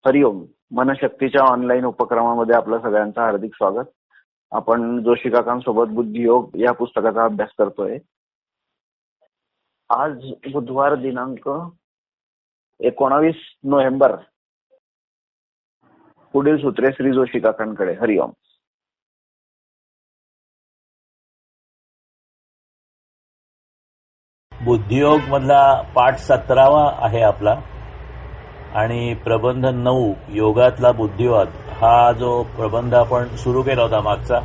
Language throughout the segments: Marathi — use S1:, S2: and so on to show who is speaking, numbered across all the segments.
S1: हरिओम. मनशक्तीच्या ऑनलाईन उपक्रमामध्ये आपलं सगळ्यांचं हार्दिक स्वागत. आपण जोशी काकांसोबत बुद्धियोग या पुस्तकाचा अभ्यास करतोय. आज बुधवार दिनांक 19 नोव्हेंबर. पुढील सूत्रे श्री जोशी काकांकडे. हरिओम.
S2: बुद्धियोग मधला पाठ 17वा आहे आपला आणि प्रबंध 9 योगातला बुद्धिवाद हा जो प्रबंध आपण सुरू केला होता मागचा,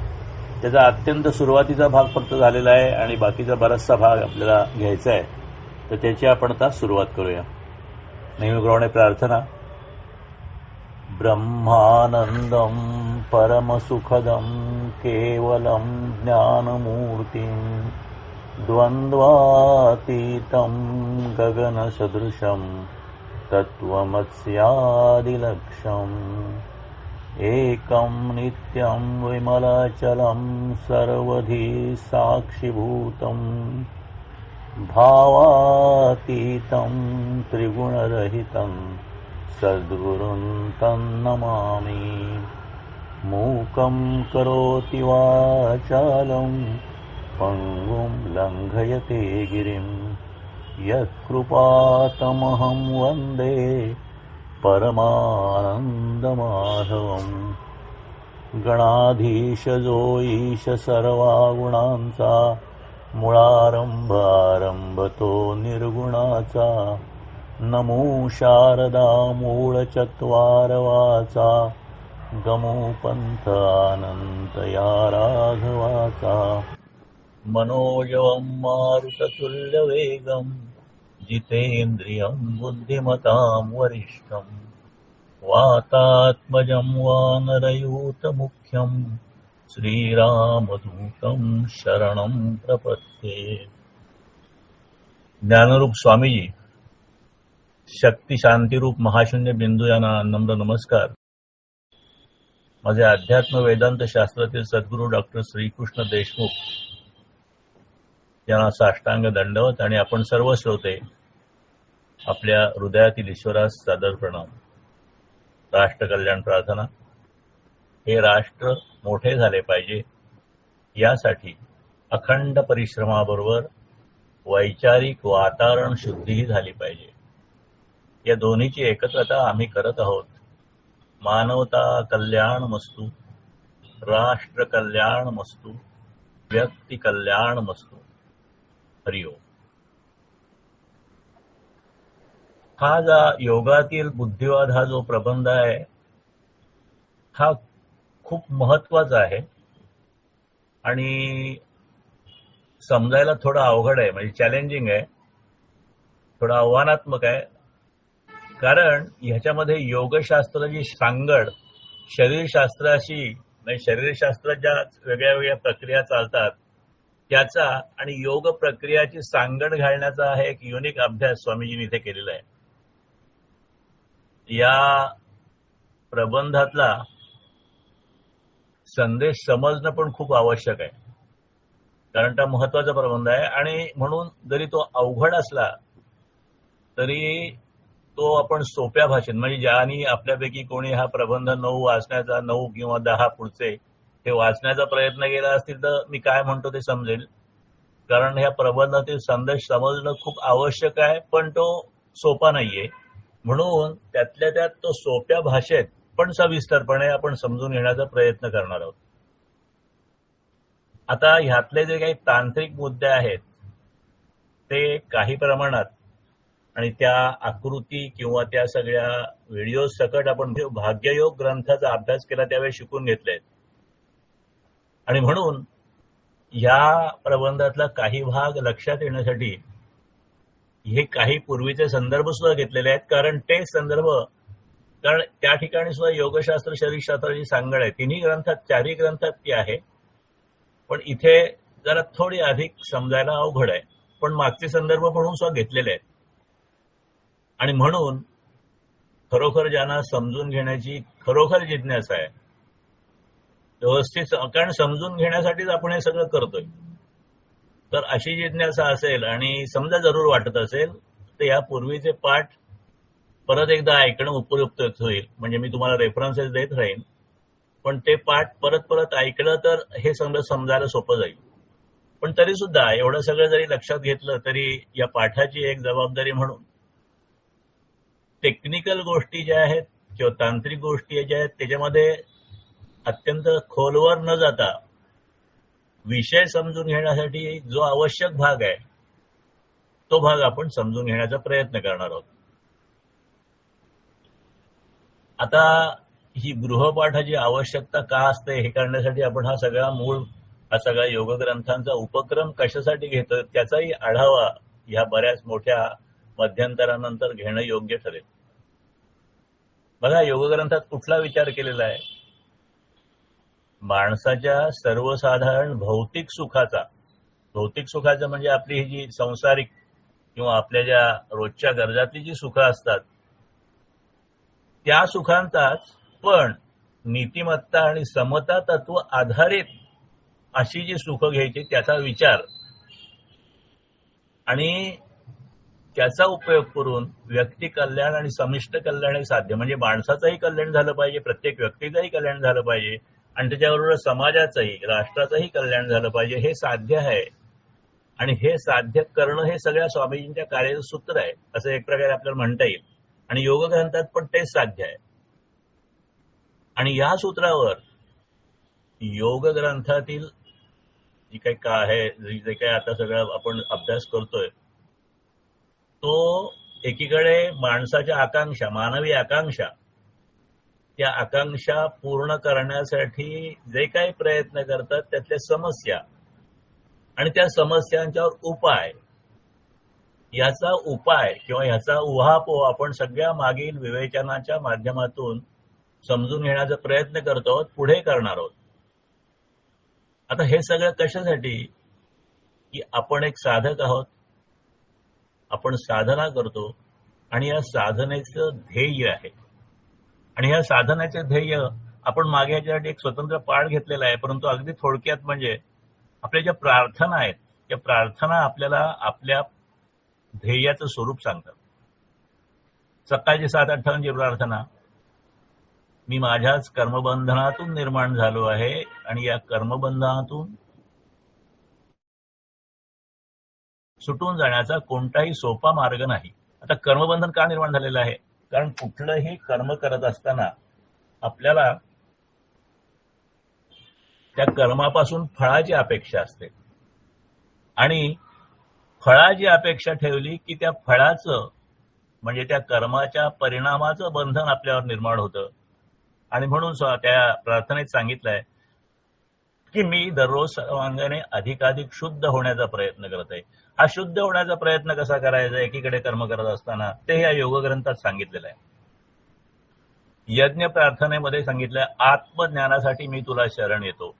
S2: त्याचा अत्यंत सुरुवातीचा भाग फक्त झालेला आहे आणि बाकीचा बराचसा भाग आपल्याला घ्यायचा आहे. तर त्याची आपण आता सुरुवात करूया. नेहमीप्रमाणे प्रार्थना. ब्रह्मानंदम परमसुखदम केवलम ज्ञानमूर्तिम द्वंद्वातीतं गगनसदृशं तत्त्वमस्यादिलक्ष्यम् एकं नित्यं विमलाचलं सर्वधी साक्षिभूतं भावातीतं त्रिगुणरहितं सद्गुरुं तन्नमामि. मूकं करोति वाचालं पंगुं लंघयते गिरिं यत्कृपातमहं वन्दे परमानन्दमाधवम्. गणाधीश जो ईश सर्वा गुणांचा मुळारंभारंभतो निर्गुणाचा. नमो शारदा मूळ चत्वारवाचा गमो पंथ अनंत या राघवाचा. मनोजवं मारुततुल्यवेगं जितेन्द्रियं बुद्धिमतां वरिष्ठं. वातात्मजं वानरयूतमुख्यं श्रीरामदूतं शरणं प्रपद्ये. ज्ञानरूप स्वामीजी, शक्ती शांतीरूप महाशून्य बिंदू यांना नम्र नमस्कार. माझे अध्यात्म वेदांत शास्त्रातील सद्गुरू डॉक्टर श्रीकृष्ण देशमुख यांना साष्टांग दंडवत आणि आपण सर्व श्रोते आपल्या हृदयातील ईश्वरास सादर प्रणाम. राष्ट्र कल्याण प्रार्थना. हे राष्ट्र मोठे झाले पाहिजे, यासाठी अखंड परिश्रमाबरोबर वैचारिक वातावरण शुद्धीही झाली पाहिजे. या दोन्हीची एकत्रता आम्ही करत आहोत. मानवता कल्याण मस्तु, राष्ट्र कल्याण मस्तु, व्यक्ती कल्याण मस्तु. हरिओम. हा जा योगातील बुद्धिवाद हा जो प्रबंध आहे हा खूप महत्वाचा आहे आणि समजायला थोडा अवघड आहे, म्हणजे चॅलेंजिंग आहे, थोडा आव्हानात्मक आहे. कारण ह्याच्यामध्ये योगशास्त्राची सांगड शरीरशास्त्राशी, म्हणजे शरीरशास्त्रात ज्या वेगळ्या वेगळ्या प्रक्रिया चालतात त्याचा आणि योग प्रक्रियाची सांगड घालण्याचा हा एक युनिक अभ्यास स्वामीजींनी इथे केलेला आहे. या प्रबंधातला संदेश समजणं पण खूप आवश्यक आहे, कारण तो महत्वाचा प्रबंध आहे आणि म्हणून जरी तो अवघड असला तरी तो आपण सोप्या भाषेत, म्हणजे ज्यानी आपल्यापैकी कोणी हा प्रबंध 9 वाचण्याचा, 9 किंवा 10 पुढचे ते वाचण्याचा प्रयत्न केला असतील तर मी काय म्हणतो ते समजेल. कारण ह्या प्रबंधातील संदेश समजणं खूप आवश्यक आहे, पण तो सोपा नाहीये. म्हणून त्यातल्या त्यात तो सोप्या भाषेत पण सविस्तरपणे आपण समजून घेण्याचा प्रयत्न करणार आहोत. आता ह्यातले जे काही तांत्रिक मुद्दे आहेत ते काही प्रमाणात आणि त्या आकृती किंवा त्या सगळ्या व्हिडिओ सकट आपण भाग्ययोग ग्रंथाचा अभ्यास केला त्यावेळी शिकून घेतलेत. आणि म्हणून या प्रबंधातला काही भाग लक्षात येण्यासाठी हे काही पूर्वीचे संदर्भ सुद्धा घेतलेले आहेत. कारण ते संदर्भ, कारण त्या ठिकाणी सुद्धा योगशास्त्र शरीरशास्त्राची सांगड आहे. तिन्ही ग्रंथात, 4ही ग्रंथात ती आहे, पण इथे जरा थोडी अधिक समजायला अवघड आहे. पण मागचे संदर्भ म्हणून सुद्धा घेतलेले आहेत. आणि म्हणून खरोखर ज्यांना समजून घेण्याची खरोखर जिज्ञासा आहे, व्यवस्थित, कारण समजून घेण्यासाठीच आपण हे सगळं करतोय, तर अशी जिज्ञासा असेल आणि समजा जरूर वाटत असेल तर या पूर्वीचे पाठ परत एकदा ऐकणं उपयुक्त होईल. म्हणजे मी तुम्हाला रेफरन्सेस देत राहीन, पण ते पाठ परत परत ऐकलं तर हे सगळं समजायला सोपं जाईल. पण तरी सुद्धा एवढं सगळं जरी लक्षात घेतलं तरी या पाठाची एक जबाबदारी म्हणून टेक्निकल गोष्टी ज्या आहेत किंवा तांत्रिक गोष्टी ज्या आहेत त्याच्यामध्ये अत्यंत खोलवर न जाता विषय समजून घेण्यासाठी जो आवश्यक भाग आहे तो भाग आपण समजून घेण्याचा प्रयत्न करणार आहोत. आता ही गृहपाठाची आवश्यकता का असते हे करण्यासाठी आपण हा सगळा योग ग्रंथांचा उपक्रम कशासाठी घेतोय त्याचाही आढावा ह्या बऱ्याच मोठ्या मध्यंतरानंतर घेणं योग्य ठरेल. बघा, योग ग्रंथात कुठला विचार केलेला आहे? माणसाच्या सर्वसाधारण भौतिक सुखाचा म्हणजे आपली ही जी संसारिक किंवा आपल्या ज्या रोजच्या गरजातली जी सुखं असतात त्या सुखांचाच पण नीतिमत्ता आणि समता तत्व आधारित अशी जी सुखं घ्यायची त्याचा विचार आणि त्याचा उपयोग करून व्यक्ती कल्याण आणि समिष्ट कल्याण साध्य, म्हणजे माणसाचंही कल्याण झालं पाहिजे, प्रत्येक व्यक्तीचंही कल्याण झालं पाहिजे आणि त्याच्याबरोबर समाजाचंही, राष्ट्राचंही कल्याण झालं पाहिजे, हे साध्य आहे. आणि हे साध्य करणं हे सगळ्या स्वामीजींच्या कार्याचं सूत्र आहे असं एक प्रकारे आपल्याला म्हणता येईल. आणि योग ग्रंथात पण तेच साध्य आहे. आणि या सूत्रावर योग ग्रंथातील जी काही का आहे, जे काही आता सगळं आपण अभ्यास करतोय तो एकीकडे माणसाच्या आकांक्षा, मानवी आकांक्षा, त्या आकांक्षा पूर्ण करण्यासाठी जे काही प्रयत्न करतात त्यातल्या समस्या आणि त्या समस्यांच्यावर उपाय, याचा उपाय किंवा ह्याचा उहापोह आपण सगळ्या मागील विवेचनाच्या माध्यमातून समजून घेण्याचा प्रयत्न करतो आहोत, पुढे करणार आहोत. आता हे सगळं कशासाठी? की आपण एक साधक आहोत, आपण साधना करतो आणि या साधनेचं ध्येय आहे. आणि या साधनेचे ध्येय आपण मागे याच्यासाठी एक स्वतंत्र पाठ घेतलेला आहे, परंतु अगदी थोडक्यात म्हणजे आपल्या ज्या प्रार्थना आहेत त्या प्रार्थना आपल्याला आपल्या ध्येयाचं स्वरूप सांगतात. सकाळची 7-8 प्रार्थना, मी माझ्याच कर्मबंधनातून निर्माण झालो आहे आणि या कर्मबंधनातून सुटून जाण्याचा कोणताही सोपा मार्ग नाही. आता कर्मबंधन का निर्माण झालेलं आहे? कारण कुठलंही कर्म करत असताना आपल्याला त्या कर्मापासून फळाची अपेक्षा असते आणि फळाची अपेक्षा ठेवली की त्या फळाचं म्हणजे त्या कर्माच्या परिणामाचं बंधन आपल्यावर निर्माण होतं. आणि म्हणून त्या प्रार्थनेत सांगितलंय की मी दररोज सर्वांगाने अधिकाधिक शुद्ध होण्याचा प्रयत्न करत आहे. हा शुद्ध होण्याचा प्रयत्न कसा करायचा एकीकडे कर्म करत असताना ते या योग ग्रंथात सांगितलेलं आहे. यज्ञ प्रार्थनेमध्ये सांगितलंय आत्मज्ञानासाठी मी तुला शरण येतो.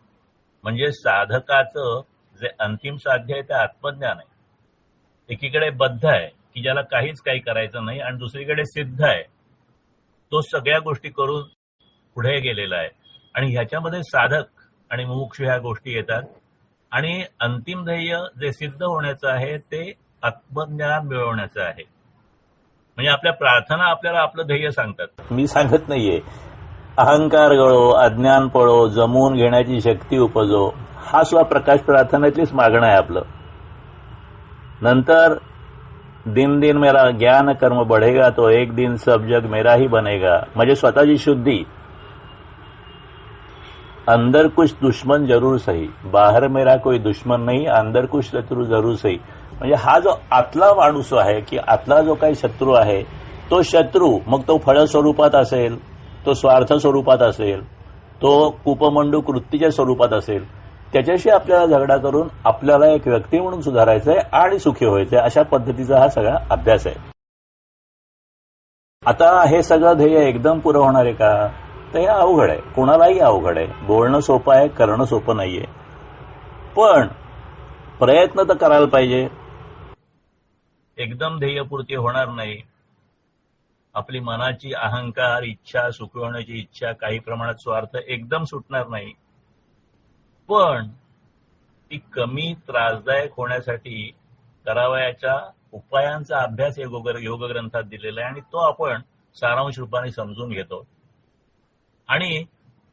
S2: म्हणजे साधकाचं जे अंतिम साध्य आहे ते आत्मज्ञान आहे. एकीकडे बद्ध आहे की ज्याला काहीच काही करायचं नाही आणि दुसरीकडे सिद्ध आहे, तो सगळ्या गोष्टी करून पुढे गेलेला आहे. आणि ह्याच्यामध्ये साधक आणि मुमुक्षु ह्या गोष्टी येतात आणि अंतिम ध्येय जे सिद्ध होण्याचं आहे ते आत्मज्ञान मिळवण्याचं आहे. म्हणजे आपल्या प्रार्थना आपल्याला आपलं ध्येय सांगतात. मी सांगत नाहीये अहंकार गळो, अज्ञान पळो, जमवून घेण्याची शक्ती उपजो, हा स्वप्रकाश प्रार्थनेतलीच मागणं आहे आपलं. नंतर दिन दिन मेरा ज्ञान कर्म बढ़ेगा तो एक दिन सब जग मेरा ही बनेगा, म्हणजे स्वतःची शुद्धी. अंदर कुछ दुश्मन जरूर सही, बाहर मेरा कोई दुश्मन नहीं, अंदर कुछ शत्रु जरूर सही. म्हणजे हा जो आतला माणूस आहे की आतला जो काही शत्रू आहे तो शत्रू, मग तो फळ स्वरूपात असेल, तो स्वार्थ स्वरूपात असेल, तो कुपमंडू कृतीच्या स्वरूपात असेल, त्याच्याशी आपल्याला झगडा करून आपल्याला एक व्यक्ती म्हणून सुधारायचंय आणि सुखी व्हायचंय. अशा पद्धतीचा हा सगळा अभ्यास आहे. आता हे सगळं ध्येय एकदम पुरं होणार आहे का? तर हे अवघड आहे, कोणालाही अवघड आहे. बोलणं सोपं आहे, करणं सोपं नाहीये, पण प्रयत्न तर करायला पाहिजे. एकदम ध्येयपूर्ती होणार नाही. आपली मनाची अहंकार, इच्छा, सुखी होण्याची इच्छा, काही प्रमाणात स्वार्थ एकदम सुटणार नाही, पण ती कमी त्रासदायक होण्यासाठी करावयाच्या उपायांचा अभ्यास योग ग्रंथात दिलेला आहे आणि तो आपण सारांश रूपाने समजून घेतो. आणि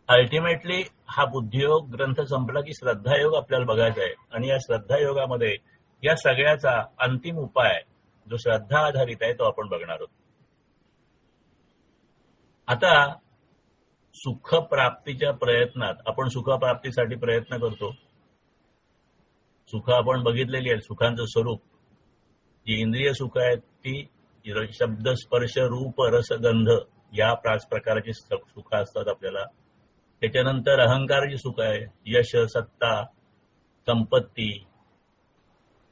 S2: अल्टिमेटली हा बुद्धियोग ग्रंथ संपला की श्रद्धायोग आपल्याला बघायचा आहे. आणि या श्रद्धायोगामध्ये या सगळ्याचा अंतिम उपाय जो श्रद्धा आधारित आहे तो आपण बघणार आहोत. आता सुखप्राप्तीच्या प्रयत्नात आपण सुखप्राप्तीसाठी प्रयत्न करतो. सुख आपण बघितलेली आहेत. सुखांचं स्वरूप जी इंद्रिय सुख आहेत ती शब्द स्पर्श रूप रस गंध या प्रकारची सुख असतात आपल्याला. त्याच्यानंतर अहंकाराची सुख आहे, यश सत्ता संपत्ती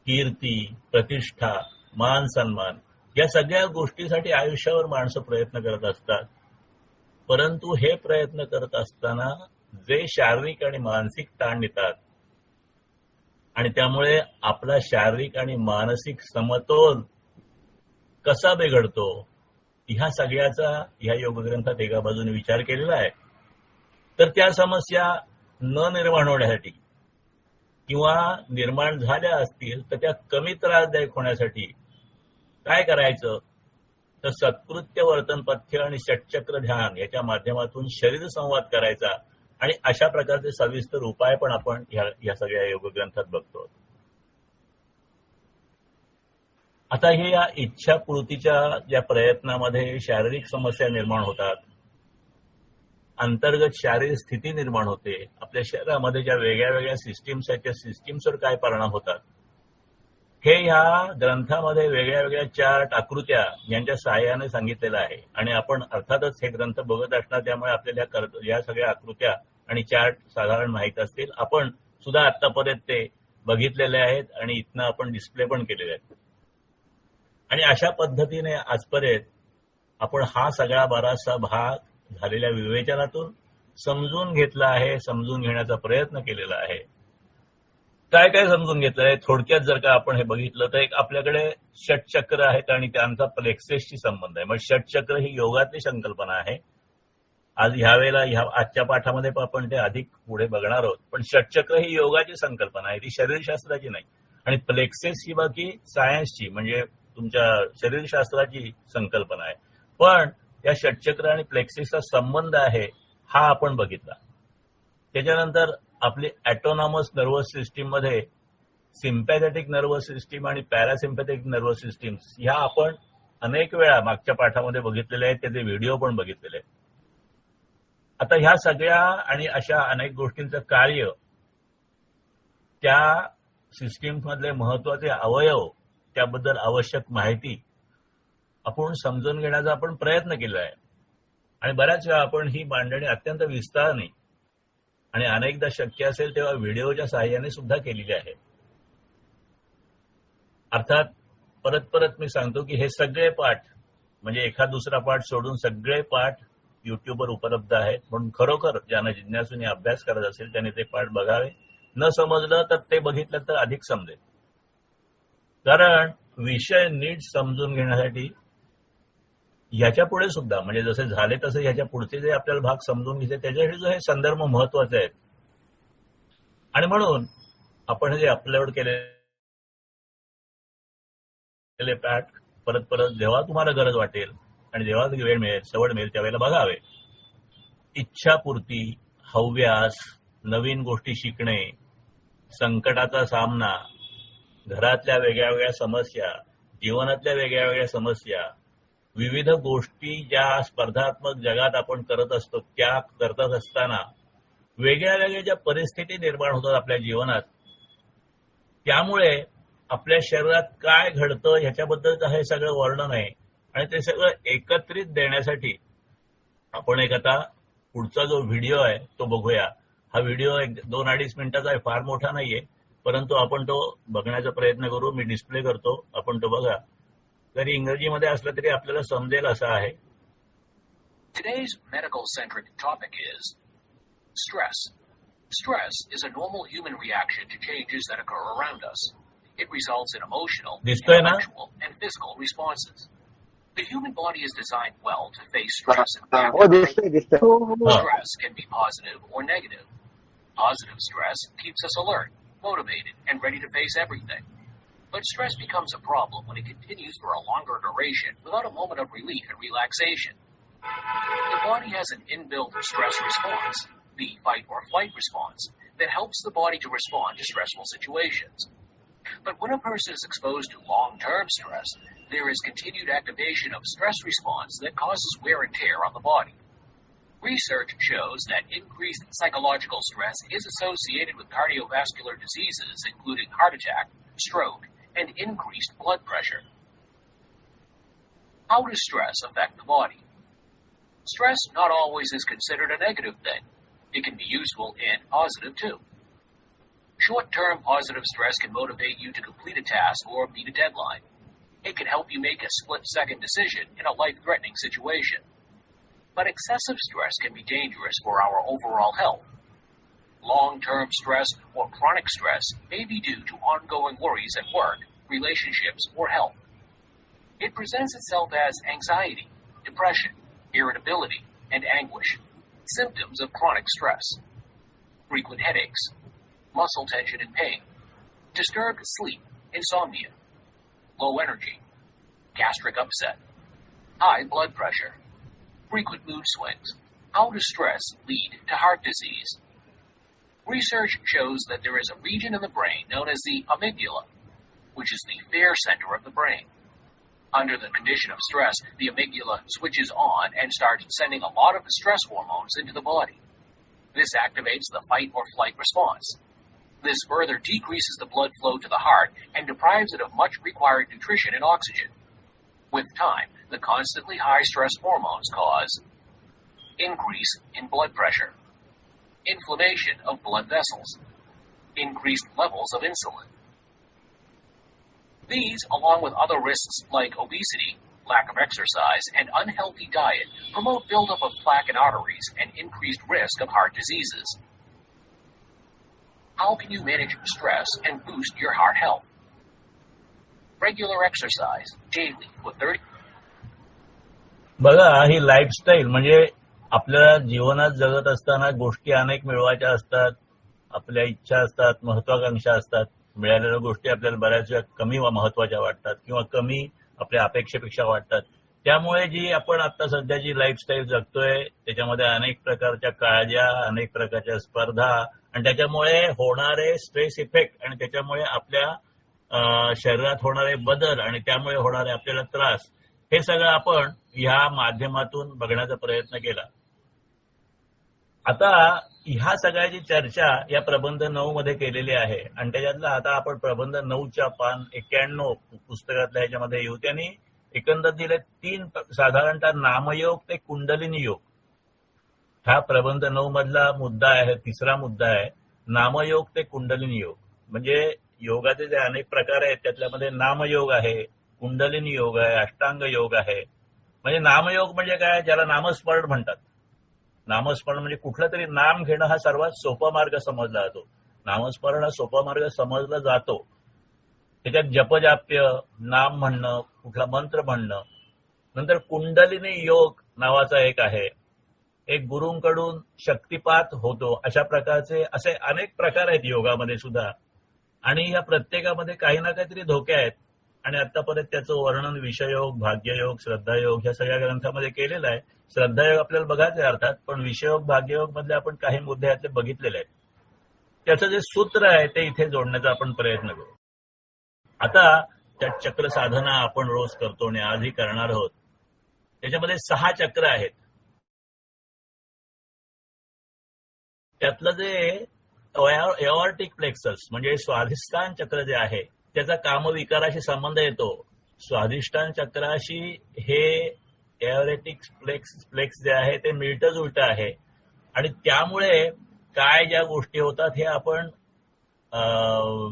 S2: कीर्ती प्रतिष्ठा मान सन्मान या सगळ्या गोष्टीसाठी आयुष्यावर माणसं प्रयत्न करत असतात. परंतु हे प्रयत्न करत असताना जे शारीरिक आणि मानसिक ताण येतात आणि त्यामुळे आपला शारीरिक आणि मानसिक समतोल कसा बिघडतो ह्या सगळ्याचा ह्या योगग्रंथात एका बाजूने विचार केलेला आहे. तर त्या समस्या न निर्माण होण्यासाठी किंवा निर्माण झाल्या असतील तर त्या कमी त्रासदायक होण्यासाठी काय करायचं तर सत्कृत्य वर्तनपथ्य आणि षटचक्र ध्यान याच्या माध्यमातून शरीर संवाद करायचा. आणि अशा प्रकारचे सविस्तर उपाय पण आपण या सगळ्या योगग्रंथात बघतो. आता हे या इच्छापूर्तीच्या ज्या प्रयत्नामध्ये शारीरिक समस्या निर्माण होतात, अंतर्गत शारीरिक स्थिती निर्माण होते, आपल्या शरीरामध्ये ज्या वेगळ्या वेगळ्या सिस्टीम्स आहेत त्या सिस्टीम्सवर काय परिणाम होतात हे ह्या ग्रंथामध्ये वेगळ्या वेगळ्या चार्ट आकृत्या यांच्या सहाय्याने सांगितलेलं आहे. आणि आपण अर्थातच हे ग्रंथ बघत असणार त्यामुळे आपल्याला या सगळ्या आकृत्या आणि चार्ट साधारण माहीत असतील. आपण सुद्धा आतापर्यंत ते बघितलेले आहेत आणि इथनं आपण डिस्प्ले पण केलेले आहेत. आणि अशा पद्धतीने आजपर्यंत आपण हा सगळा बराचसा भाग झालेल्या विवेचनातून समजून घेतला आहे, समजून घेण्याचा प्रयत्न केलेला आहे. काय काय समजून घेतलं आहे थोडक्यात जर का आपण हे बघितलं तर एक आपल्याकडे षटचक्र आहेत आणि त्यांचा प्लेक्सेसशी संबंध आहे. मग षटचक्र ही योगातली संकल्पना आहे. आज ह्यावेळेला आजच्या पाठामध्ये आपण ते अधिक पुढे बघणार आहोत. पण षटचक्र ही योगाची संकल्पना आहे, ती शरीरशास्त्राची नाही. आणि प्लेक्सेस ही बाकी सायन्सची म्हणजे तुमच्या शरीरशास्त्राची संकल्पना आहे. पण या षटचक्र आणि प्लेक्सेसचा संबंध आहे हा आपण बघितला. त्याच्यानंतर आपली ऑटोनॉमस नर्वस सिस्टीम मध्ये सिम्पॅथेटिक नर्वस सिस्टीम आणि पॅरासिम्पॅथेटिक नर्वस सिस्टीम्स ह्या आपण अनेक वेळा मागच्या पाठामध्ये बघितलेले आहेत, त्याचे व्हिडिओ पण बघितलेले आहेत. आता ह्या सगळ्या आणि अशा अनेक गोष्टींचं कार्य, त्या सिस्टीम्स मधले महत्वाचे अवयव, त्याबद्दल आवश्यक माहिती आपण समजून घेण्याचा आपण प्रयत्न केला आहे. आणि बऱ्याच वेळा आपण ही मांडणी अत्यंत विस्ताराने आणि अनेकदा शक्य असेल तेव्हा व्हिडिओच्या सहाय्याने सुद्धा केलेली आहे. अर्थात परत परत मी सांगतो की हे सगळे पाठ म्हणजे एखाद दुसरा पाठ सोडून सगळे पाठ युट्यूबवर उपलब्ध आहेत. म्हणून खरोखर ज्यांना जिज्ञासूने अभ्यास करत असेल त्यांनी ते पाठ बघावे. न समजलं तर ते बघितलं तर अधिक समजेल. कारण विषय नीट समजून घेण्यासाठी ह्याच्या पुढे सुद्धा म्हणजे जसे झाले तसे ह्याच्या पुढचे जे आपल्याला भाग समजून घ्यायचे त्याच्यासाठी जो हे संदर्भ महत्वाचे आहेत. आणि म्हणून आपण जे अपलोड केलेले पाठ परत परत जेव्हा तुम्हाला गरज वाटेल आणि जेव्हा वेळ मिळेल सवड मिळेल त्यावेळेला बघावे. इच्छापूर्ती, हव्यास, नवीन गोष्टी शिकणे, संकटाचा सामना, घरातल्या वेगळ्या वेगळ्या समस्या, जीवनातल्या वेगळ्या वेगळ्या समस्या, विविध गोष्टी ज्या स्पर्धात्मक जगात आपण करत असतो त्या करत असताना वेगळ्या वेगळ्या ज्या परिस्थिती निर्माण होतात आपल्या जीवनात, त्यामुळे आपल्या शरीरात काय घडतं ह्याच्याबद्दलचं हे सगळं वर्णन आहे. आणि ते सगळं एकत्रित देण्यासाठी आपण एक आता पुढचा जो व्हिडिओ आहे तो बघूया. हा व्हिडिओ 2-2.5 मिनिटाचा आहे, फार मोठा नाहीये, परंतु आपण तो बघण्याचा प्रयत्न करू. मी डिस्प्ले करतो, आपण तो बघा. जरी इंग्रजीमध्ये असलं तरी आपल्याला समजेल असं आहे.
S3: Today's medical-centric topic is stress. Stress is a normal human reaction to changes that occur around us. It results in emotional, intellectual, and physical responses. The human body is designed well to face stress and stress can be positive or negative. Positive stress keeps us alert, motivated, and ready to face everything. But stress becomes a problem when it continues for a longer duration without a moment of relief and relaxation. The body has an inbuilt stress response, the fight or flight response, that helps the body to respond to stressful situations. But when a person is exposed to long-term stress, there is continued activation of stress response that causes wear and tear on the body. Research shows that increased psychological stress is associated with cardiovascular diseases, including heart attack, stroke, and increased blood pressure. How does stress affect the body? Stress not always is considered a negative thing. It can be useful and positive too. Short-term positive stress can motivate you to complete a task or meet a deadline. It can help you make a split-second decision in a life-threatening situation. But excessive stress can be dangerous for our overall health. Long-term stress or chronic stress may be due to ongoing worries at work, relationships, or health. It presents itself as anxiety, depression, irritability, and anguish, symptoms of chronic stress. Frequent headaches, muscle tension and pain, disturbed sleep, insomnia, low energy, gastric upset, high blood pressure, frequent mood swings. How does stress lead to heart disease? Research shows that there is a region in the brain known as the amygdala, which is the fear center of the brain. Under the condition of stress, the amygdala switches on and starts sending a lot of the stress hormones into the body. This activates the fight or flight response. This further decreases the blood flow to the heart and deprives it of much required nutrition and oxygen. With time, the constantly high stress hormones cause increase in blood pressure, inflammation of blood vessels, increased levels of insulin. These, along with other risks like obesity, lack of exercise, and unhealthy diet, promote buildup of plaque in arteries and increased risk of heart diseases. How can you manage stress and boost your heart health? Regular exercise, daily, for 30.
S2: बघा, ही लाईफस्टाईल म्हणजे आपल्या जीवनात जगत असताना गोष्टी अनेक मिळवायच्या असतात, आपल्या इच्छा असतात, महत्वाकांक्षा असतात. मिळालेल्या गोष्टी आपल्याला बऱ्याच वेळा कमी महत्वाच्या वाटतात किंवा कमी आपल्या अपेक्षेपेक्षा वाटतात. त्यामुळे जी आपण आता सध्याची लाईफस्टाईल जगतोय त्याच्यामध्ये अनेक प्रकारच्या काळज्या, अनेक प्रकारच्या स्पर्धा आणि त्याच्यामुळे होणारे स्ट्रेस इफेक्ट आणि त्याच्यामुळे आपल्या शरीरात होणारे बदल आणि त्यामुळे होणारे आपल्याला त्रास, हे सगळं आपण ह्या माध्यमातून बघण्याचा प्रयत्न केला. आता ह्या सगळ्याची चर्चा या प्रबंध 9 मध्ये केलेली आहे आणि त्याच्यातला आता आपण प्रबंध 9च्या पान 91 पुस्तकातल्या ह्याच्यामध्ये येऊ. त्यांनी एकंदर दिले 3 साधारणतः नामयोग ते कुंडलिनी योग. हा प्रबंध 9 मधला मुद्दा आहे, तिसरा मुद्दा आहे नामयोग ते कुंडलिनी योग. म्हणजे योगाचे जे अनेक प्रकार आहेत त्यातल्यामध्ये नामयोग आहे, कुंडलिनी योग आहे, अष्टांग योग आहे. म्हणजे नामयोग म्हणजे काय, ज्याला नामस्मरण म्हणतात. नामस्मरण म्हणजे कुठलं तरी नाम घेणं हा सर्वात सोपा मार्ग समजला जातो. नामस्मरण हा सोपा मार्ग समजला जातो. त्याच्यात जपजाप्य, नाम म्हणणं, कुठला मंत्र म्हणणं. नंतर कुंडलिनी योग नावाचा एक आहे, एक गुरूंकडून शक्तिपात होतो, अशा प्रकारचे असे अनेक प्रकार आहेत योगामध्ये सुद्धा. आणि या प्रत्येकामध्ये काही ना काहीतरी धोके आहेत. आणि आतापर्यंत त्याचं वर्णन विषयोग, भाग्ययोग, श्रद्धायोग ह्या सगळ्या ग्रंथामध्ये केलेलं आहे. श्रद्धायोग आपल्याला बघायचं आहे अर्थात, पण विषयोग, भाग्ययोग मधले आपण काही मुद्दे यातले बघितलेले आहेत. त्याचं जे सूत्र आहे ते इथे जोडण्याचा आपण प्रयत्न करू. आता त्या चक्र साधना आपण रोज करतो आणि आजही करणार आहोत. त्याच्यामध्ये 6 चक्र आहेत. त्यातलं जे एऑर्टिक प्लेक्सस म्हणजे स्वाधिष्ठान चक्र जे आहे त्याचा कामविकाराशी संबंध येतो. स्वाधिष्ठान चक्राशी हे एऑर्टिक प्लेक्स जे आहे ते मिळतं जुळतं आहे आणि त्यामुळे काय ज्या गोष्टी होतात हे आपण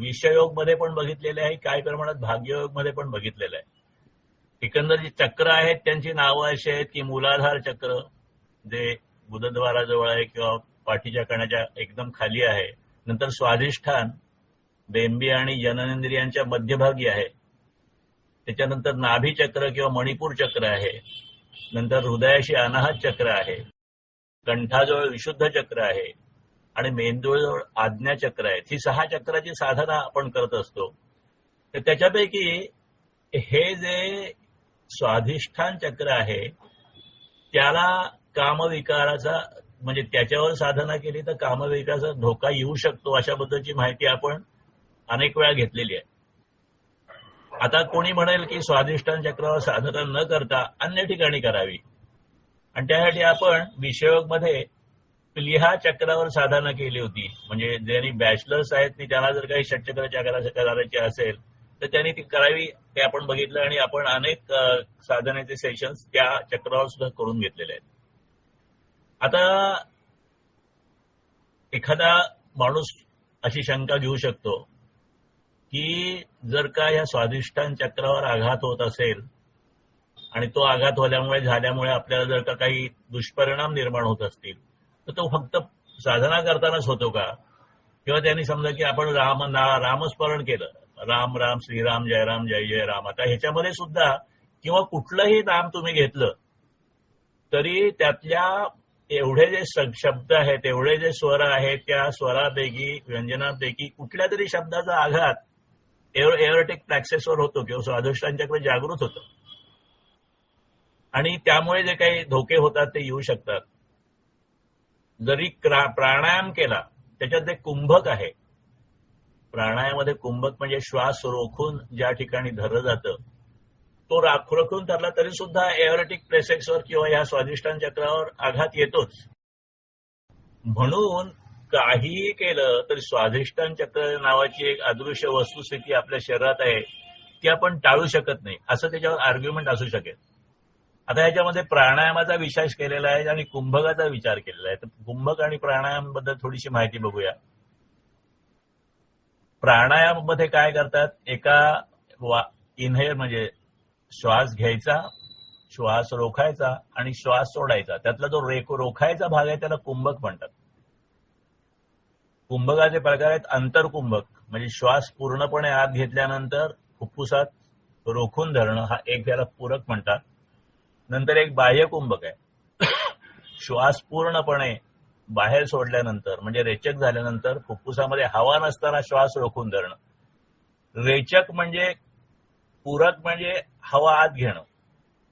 S2: विषयोग मध्ये पण बघितलेले आहे, काही प्रमाणात भाग्ययोग मध्ये पण बघितलेलं आहे. एकंदर जी चक्र आहेत त्यांची नावं अशी आहेत की मूलाधार चक्र जे गुदद्वाराजवळ आहे किंवा पाठीच्या कण्याच्या एकदम खाली आहे. नंतर स्वाधिष्ठान बेंबी आणि जननेंद्रियांच्या मध्यभागी आहे. त्याच्यानंतर नाभी चक्र किंवा मणिपूर चक्र आहे. नंतर हृदयाशी अनाहत चक्र आहे. कंठाजवळ विशुद्ध चक्र आहे आणि मेंदूजवळ आज्ञा चक्र आहे. ही 6 चक्राची साधना आपण करत असतो. तर त्याच्यापैकी हे जे स्वाधिष्ठान चक्र आहे त्याला कामविकाराचा म्हणजे त्याच्यावर साधना केली तर कामविकाराचा धोका येऊ शकतो अशा बद्दलची माहिती आपण अनेक वेळा घेतलेली आहे. आता कोणी म्हणेल की स्वाधिष्ठान चक्रावर साधना न करता अन्य ठिकाणी करावी आणि त्यासाठी आपण विषयोगमध्ये प्लीहा चक्रावर साधना केली होती. म्हणजे ज्यांनी बॅचलर्स आहेत त्यांना जर काही षटचक्र करायचे असेल तर त्यांनी ती करावी ते आपण बघितलं आणि आपण अनेक साधनेचे सेशन्स त्या चक्रावर सुद्धा करून घेतलेले आहेत. आता एखादा माणूस अशी शंका घेऊ शकतो की जर का या स्वाधिष्ठान चक्रावर आघात होत असेल आणि तो आघात झाल्यामुळे आपल्याला जर का काही दुष्परिणाम निर्माण होत असतील तर तो फक्त साधना करतानाच होतो का? किंवा त्यांनी समजा की आपण रामस्मरण केलं, राम राम श्रीराम जय राम जय जय राम, आता ह्याच्यामध्ये सुद्धा किंवा कुठलंही नाम तुम्ही घेतलं तरी त्यातल्या एवढे जे शब्द आहेत एवढे जे स्वर आहेत त्या स्वरापैकी व्यंजनापैकी कुठल्या तरी शब्दाचा आघात एअरोटिक प्लॅक्सेसवर होतो किंवा स्वाधिष्ठान चक्र जागृत होतं आणि त्यामुळे जे काही धोके होतात ते येऊ शकतात. जरी प्राणायाम केला त्याच्यात जे कुंभक आहे, प्राणायामामध्ये कुंभक म्हणजे श्वास रोखून ज्या ठिकाणी धरलं जातं तो राखून धरला तरी सुद्धा एअरोटिक प्लेसेसवर किंवा या स्वाधिष्ठान चक्रावर आघात येतोच. म्हणून काहीही केलं तरी स्वाधिष्ठान चक्र नावाची एक अदृश्य वस्तुस्थिती आपल्या शरीरात आहे ती आपण टाळू शकत नाही असं त्याच्यावर आर्ग्युमेंट असू शकेल. आता याच्यामध्ये प्राणायामाचा विशेष केलेला आहे आणि कुंभकाचा विचार केलेला आहे. तर कुंभक आणि प्राणायाम बद्दल थोडीशी माहिती बघूया. प्राणायाममध्ये काय करतात, एका इनहेल म्हणजे श्वास घ्यायचा, श्वास रोखायचा आणि श्वास सोडायचा, त्यातला जो रोखायचा भाग आहे त्याला कुंभक म्हणतात. कुंभकाचे प्रकार आहेत अंतरकुंभक म्हणजे श्वास पूर्णपणे आत घेतल्यानंतर फुफ्फुसात रोखून धरणं, हा एक याला पूरक म्हणतात. नंतर एक बाह्य कुंभक आहे, श्वास पूर्णपणे बाहेर सोडल्यानंतर म्हणजे रेचक झाल्यानंतर फुफ्फुसामध्ये हवा नसताना श्वास रोखून धरणं. रेचक म्हणजे पूरक म्हणजे हवा आत घेणं,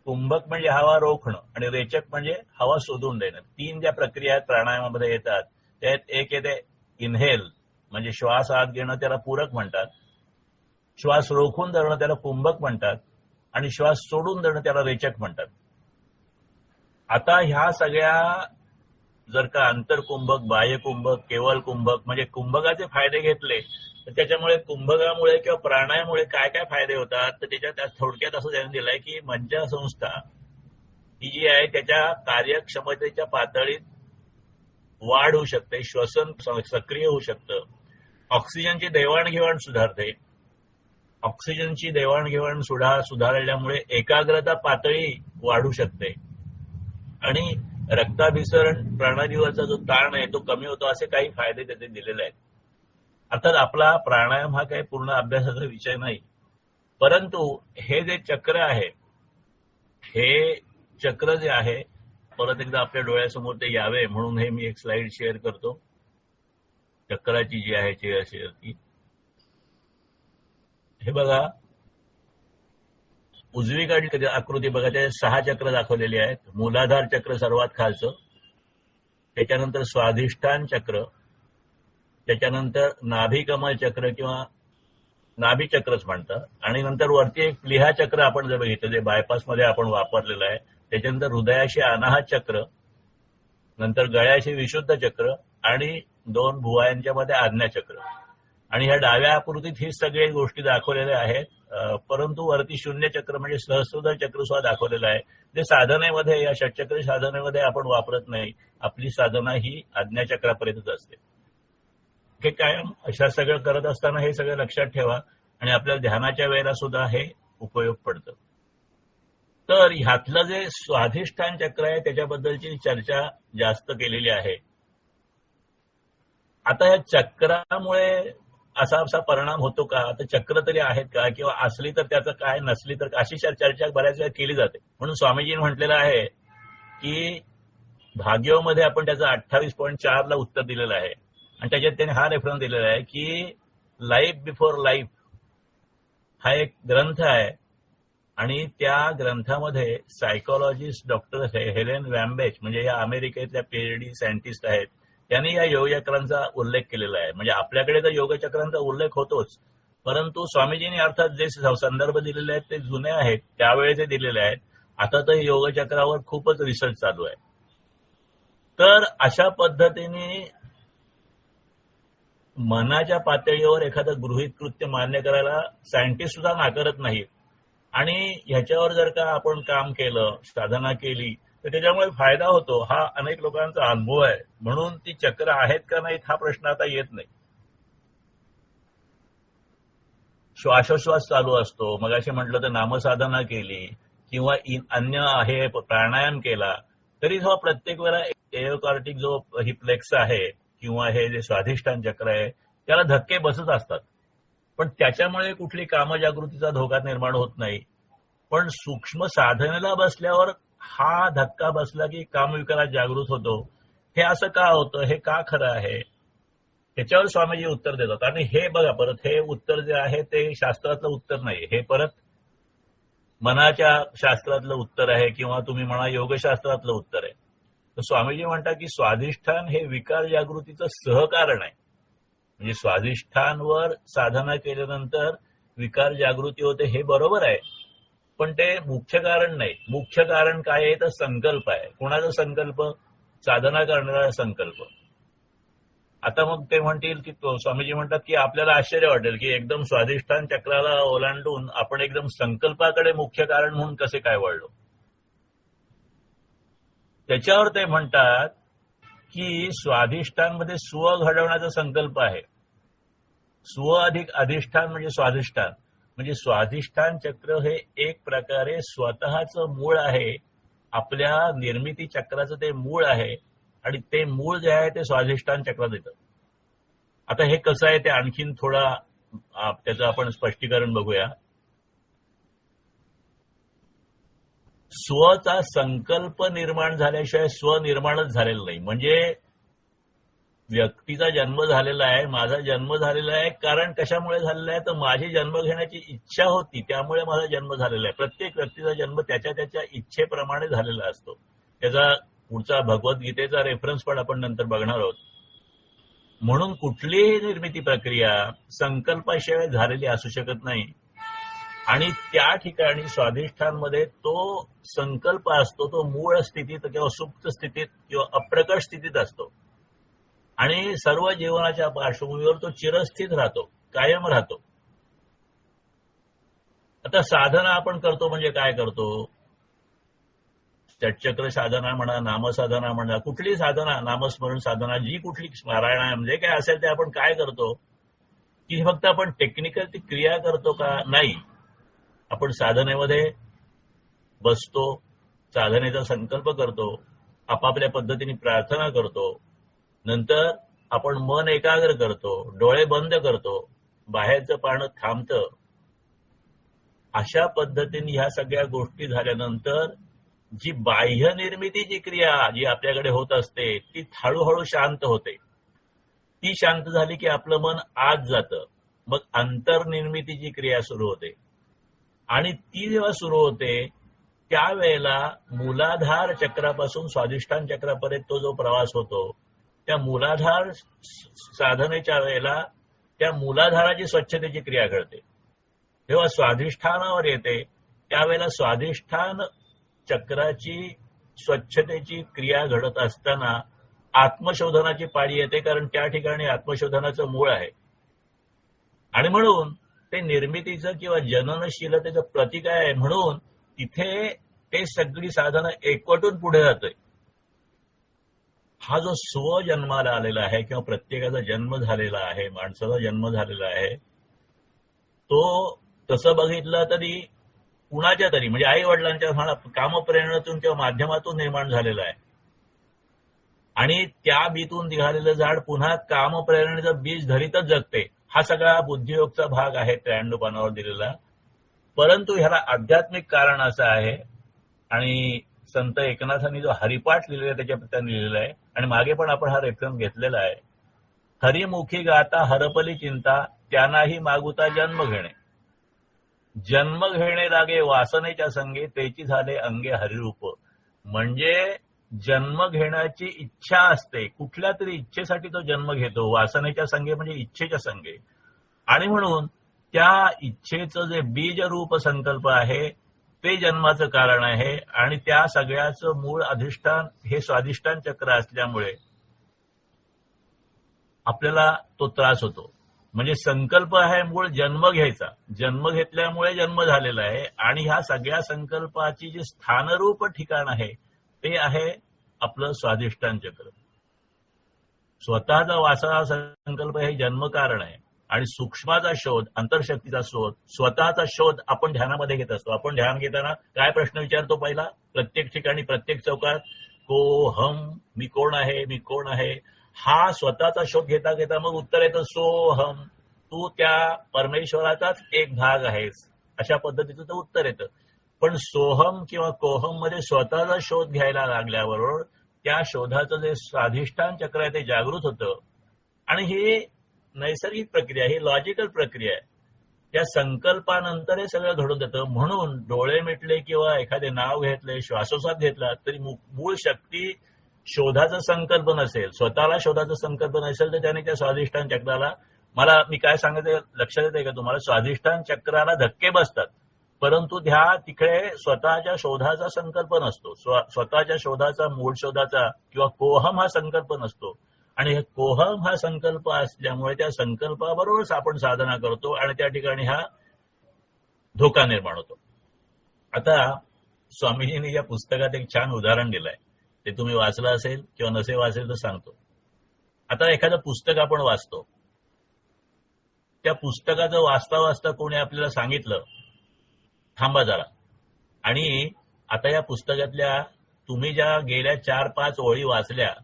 S2: कुंभक म्हणजे हवा रोखणं आणि रेचक म्हणजे हवा शोधून देणं. तीन ज्या प्रक्रिया प्राणायामामध्ये येतात त्यात एक येते इनहेल म्हणजे श्वास आत घेणं, त्याला पूरक म्हणतात. श्वास रोखून धरणं त्याला कुंभक म्हणतात आणि श्वास सोडून धरणं त्याला रेचक म्हणतात. आता ह्या सगळ्या जर का अंतरकुंभक, बाह्य कुंभक, केवळ कुंभक म्हणजे कुंभकाचे फायदे घेतले तर त्याच्यामुळे कुंभकामुळे किंवा प्राणायामुळे काय काय फायदे होतात तर त्याच्यात थोडक्यात असं त्यांनी दिलंय की मज्जासंस्था ही जी आहे त्याच्या कार्यक्षमतेच्या पातळीत वाढ होऊ शकते, श्वसन सक्रिय होऊ शकतं, ऑक्सिजनची देवाणघेवाण सुधारते. ऑक्सिजनची देवाणघेवाण सुधारल्यामुळे एकाग्रता पातळी वाढू शकते आणि रक्ताभिसरण प्रणालीवरचा जो ताण आहे तो कमी होतो, असे काही फायदे त्याचे दिलेले आहेत. अर्थात आपला प्राणायाम हा काही पूर्ण अभ्यासाचा विषय नाही, परंतु हे जे चक्र आहे हे चक्र जे आहे परत एकदा आपल्या डोळ्यासमोर ते यावे म्हणून हे मी एक स्लाइड शेअर करतो. चक्राची जी आहे शेअर ती हे बघा, उजवीकडली आकृती बघा, ते 6 चक्र दाखवलेली आहेत. मूलाधार चक्र सर्वात खालचं, त्याच्यानंतर स्वाधिष्ठान चक्र, त्याच्यानंतर नाभिकमल चक्र किंवा नाभी चक्रच म्हणतात आणि नंतर वरती एक प्लीहा चक्र आपण जर बघितलं जे बायपासमध्ये आपण वापरलेलं आहे. त्याच्यानंतर हृदयाशी अनाहत चक्र, नंतर गळ्याशी विशुद्ध चक्र आणि 2 भुवयांच्या मध्ये आज्ञा चक्र. आणि ह्या डाव्या आकृतीत ही सगळ्या गोष्टी दाखवलेल्या आहेत, परंतु वरती शून्य चक्र म्हणजे सहस्रोदर चक्र सुद्धा दाखवलेलं आहे जे साधनेमध्ये या षटचक्री साधनेमध्ये आपण वापरत नाही. आपली साधना ही आज्ञाचक्रापर्यंतच असते. हे कायम अशा सगळं करत असताना हे सगळं लक्षात ठेवा आणि आपल्याला ध्यानाच्या वेळेला सुद्धा हे उपयोग पडतं. तर ह्यातलं जे स्वाधिष्ठान चक्र आहे त्याच्याबद्दलची चर्चा जास्त केलेली आहे. आता या चक्रामुळे असा परिणाम होतो का, तर चक्र तरी आहेत का किंवा असली तर त्याचं काय, नसली तर अशी चर्चा बऱ्याच वेळा केली जाते. म्हणून स्वामीजींनी म्हटलेलं आहे की भाग्योमध्ये आपण त्याचं 28.4 ला उत्तर दिलेलं आहे आणि त्याच्यात त्याने हा रेफरन्स दिलेला आहे की लाईफ बिफोर लाईफ हा एक ग्रंथ आहे आणि त्या ग्रंथामध्ये सायकोलॉजिस्ट डॉक्टर हेलेन वॅम्बेच म्हणजे या अमेरिकेतल्या PhD सायंटिस्ट आहेत, त्यांनी या योगचक्रांचा उल्लेख केलेला आहे. म्हणजे आपल्याकडे तर योगचक्रांचा उल्लेख होतोच, परंतु स्वामीजींनी अर्थात जे संदर्भ दिलेले आहेत ते जुने आहेत, त्यावेळेचे दिलेले आहेत. आता तर योगचक्रावर खूपच रिसर्च चालू आहे. तर अशा पद्धतीने मनाच्या पातळीवर एखादं गृहीत कृत्य मान्य करायला सायंटिस्ट सुद्धा नाकारत नाहीत. आणि ह्याच्यावर जर का आपण काम केलं, साधना केली, तर त्याच्यामुळे फायदा होतो. हा अनेक लोकांचा अनुभव आहे. म्हणून ती चक्र आहेत का नाहीत हा प्रश्न आता येत नाही. श्वासोश्वास चालू असतो. मगाशी म्हटलं तर नामसाधना केली किंवा अन्य आहे प्राणायाम केला तरी जो प्रत्येक वेळा एओकार्टिक जो ही प्लेक्स आहे किंवा हे जे स्वाधिष्ठान चक्र आहे त्याला धक्के बसत असतात. पण त्याच्यामुळे कुठली कामजागृतीचा धोका निर्माण होत नाही. पण सूक्ष्म साधनेला बसल्यावर हा धक्का बसला की कामविकारात जागृत होतो. हे असं का होतं, हे का खरं आहे, त्याच्यावर स्वामीजी उत्तर देतात. आणि हे बघा, परत हे उत्तर जे आहे ते शास्त्रातलं उत्तर नाही, हे परत मनाच्या शास्त्रातलं उत्तर आहे किंवा तुम्ही म्हणा योगशास्त्रातलं उत्तर आहे. तर स्वामीजी म्हणतात की स्वाधिष्ठान हे विकार जागृतीचं सहकारण आहे. म्हणजे स्वाधिष्ठानवर साधना केल्यानंतर विकार जागृती होते हे बरोबर आहे, पण ते मुख्य कारण नाही. मुख्य कारण काय आहे तर संकल्प आहे. कोणाचा संकल्प? साधना करणारा संकल्प. आता मग ते म्हणतील की स्वामीजी म्हणतात की आपल्याला आश्चर्य वाटेल की एकदम स्वाधिष्ठान चक्राला ओलांडून आपण एकदम संकल्पाकडे मुख्य कारण म्हणून कसे काय वळलो. त्याच्यावर ते म्हणतात की स्वाधिष्ठानमध्ये स्व घडवण्याचा संकल्प आहे. स्व अधिक अधिष्ठान म्हणजे स्वाधिष्ठान. म्हणजे स्वाधिष्ठान चक्र हे एक प्रकारे स्वतःचं मूळ आहे. आपल्या निर्मिती चक्राचं ते मूळ आहे आणि ते मूळ जे आहे ते स्वाधिष्ठान चक्रात येतं. आता हे कसं आहे ते आणखीन थोडा त्याचं आपण स्पष्टीकरण बघूया. स्वचा संकल्प निर्माण झाल्याशिवाय स्व निर्माणच झालेलं नाही. म्हणजे व्यक्तीचा जन्म झालेला आहे, माझा जन्म झालेला आहे, कारण कशामुळे झालेला आहे तर माझी जन्म घेण्याची इच्छा होती त्यामुळे माझा जन्म झालेला आहे. प्रत्येक व्यक्तीचा जन्म त्याच्या त्याच्या इच्छेप्रमाणे झालेला असतो. त्याचा पुढचा भगवद्गीतेचा रेफरन्स पण आपण नंतर बघणार आहोत. म्हणून कुठलीही निर्मिती प्रक्रिया संकल्पाशिवाय झालेली असू शकत नाही. आणि त्या ठिकाणी स्वाधिष्ठानमध्ये तो संकल्प असतो, तो मूळ स्थितीत किंवा सुप्त स्थितीत किंवा अप्रकट स्थितीत असतो. आणि सर्व जीवनाच्या पार्श्वभूमीवर तो चिरस्थित राहतो, कायम राहतो. आता साधना आपण करतो म्हणजे काय करतो? षटचक्र साधना म्हणा, नामसाधना म्हणा, कुठली साधना, नामस्मरण साधना, जी कुठली स्मरण म्हणजे काय असेल ते आपण काय करतो की फक्त आपण टेक्निकल ती क्रिया करतो का? नाही. आपण साधनेमध्ये बसतो, साधनेचा संकल्प करतो, आपापल्या पद्धतीने प्रार्थना करतो, नंतर आपण मन एकाग्र करतो, डोळे बंद करतो, बाहेरचं पाहणं थांबतं. अशा पद्धतीने ह्या सगळ्या गोष्टी झाल्यानंतर जी बाह्य निर्मितीची क्रिया जी आपल्याकडे होत असते ती हळूहळू शांत होते. ती शांत झाली की आपलं मन आत जातं. मग अंतर्निर्मितीची क्रिया सुरू होते. आणि ती जेव्हा सुरू होते त्यावेळेला मूलाधार चक्रापासून स्वाधिष्ठान चक्रापर्यंत तो जो प्रवास होतो त्या मूलाधार साधनेच्या वेळेला त्या मूलाधाराची स्वच्छतेची क्रिया घडते. जेव्हा स्वाधिष्ठानावर येते त्यावेळेला स्वाधिष्ठान चक्राची स्वच्छतेची क्रिया घडत असताना आत्मशोधनाची पाळी येते, कारण त्या ठिकाणी आत्मशोधनाचं मूळ आहे. आणि म्हणून ते निर्मितीचं किंवा जननशीलतेचं प्रतीक आहे. म्हणून तिथे ते सगळी साधनं एकवटून पुढे जातोय. हा जो स्व जन्माला आलेला आहे किंवा प्रत्येकाचा जन्म झालेला आहे, माणसाचा जन्म झालेला आहे, तो तसं बघितलं तरी कुणाच्या तरी म्हणजे आई वडिलांच्या म्हणा कामप्रेरणेतून किंवा माध्यमातून निर्माण झालेला आहे. आणि त्या बीतून निघालेलं झाड पुन्हा कामप्रेरणेचं बीज धरीतच जगते. हा सगळा बुद्धियोगचा भाग आहे 93 पानावर दिलेला. परंतु ह्याला आध्यात्मिक कारण असं आहे आणि संत एकनाथांनी जो हरिपाठ लिहिलेला त्याच्या त्यांनी लिहिलेला आहे आणि मागे पण आपण हा रेफरन्स घेतलेला आहे. हरिमुखी गाता हरपली चिंता, त्यांनाही मागुता जन्म घेणे. जन्म घेणे लागे वासनेच्या संगे त्याची झाले अंगे हरिरूप. म्हणजे जन्म घेण्याची इच्छा असते, कुठल्या तरी इच्छेसाठी तो जन्म घेतो. वासनेच्या संगे म्हणजे इच्छेच्या संगे. आणि म्हणून त्या इच्छेचं जे बीज रूप संकल्प आहे ते जन्माचं कारण आहे. आणि त्या सगळ्याचं मूळ अधिष्ठान हे स्वाधिष्ठान चक्र असल्यामुळे आपल्याला तो त्रास होतो. म्हणजे संकल्प आहे मूळ जन्म घ्यायचा. जन्म घेतल्यामुळे जन्म झालेला आहे. आणि ह्या सगळ्या संकल्पाची जी स्थानरूप ठिकाण आहे ते आहे आपलं स्वाधिष्ठान चक्र. स्वतःचा वासना संकल्प हे जन्मकारण आहे. आणि सूक्ष्माचा शोध, अंतरशक्तीचा शोध, स्वतःचा शोध आपण ध्यानामध्ये घेत असतो. आपण ध्यान घेताना काय प्रश्न विचारतो पहिला? प्रत्येक ठिकाणी, प्रत्येक चौकात कोहम, मी कोण आहे, मी कोण आहे, हा स्वतःचा शोध घेता घेता मग उत्तर येतं सोहम, तू त्या परमेश्वराचाच एक भाग आहेस. अशा पद्धतीचं ते उत्तर येतं. पण सोहम किंवा कोहम मध्ये स्वतःचा शोध घ्यायला लागल्याबरोबर त्या शोधाचं जे स्वाधिष्ठान चक्र आहे ते जागृत होतं. आणि ही नैसर्गिक प्रक्रिया, ही लॉजिकल प्रक्रिया आहे. त्या संकल्पानंतर हे सगळं घडून येतं. म्हणून डोळे मिटले किंवा एखादे नाव घेतले, श्वासोच्छ्वास घेतला तरी मूळ शक्ती शोधाचा संकल्प नसेल, स्वतःला शोधाचा संकल्प नसेल तर त्याने त्या स्वाधिष्ठान चक्राला, मी काय सांगायचं लक्षात येते का तुम्हाला? स्वाधिष्ठान चक्राला धक्के बसतात, परंतु तिकडे स्वतःच्या शोधाचा संकल्प नसतो. स्वतःच्या शोधाचा, मूळ शोधाचा किंवा कोहम हा संकल्प नसतो. आणि हे कोहम हा संकल्प असल्यामुळे त्या संकल्पाबरोबरच आपण साधना करतो आणि त्या ठिकाणी हा धोका निर्माण होतो. आता स्वामीजींनी या पुस्तकात एक छान उदाहरण दिलंय, ते तुम्ही वाचलं असेल किंवा नसे वाचेल तर सांगतो. आता एखादं पुस्तक आपण वाचतो, त्या पुस्तकाचं वाचता वाचता कोणी आपल्याला सांगितलं थांबा जरा, आणि आता या पुस्तकातल्या तुम्ही ज्या गेल्या 4-5 ओळी वाचल्या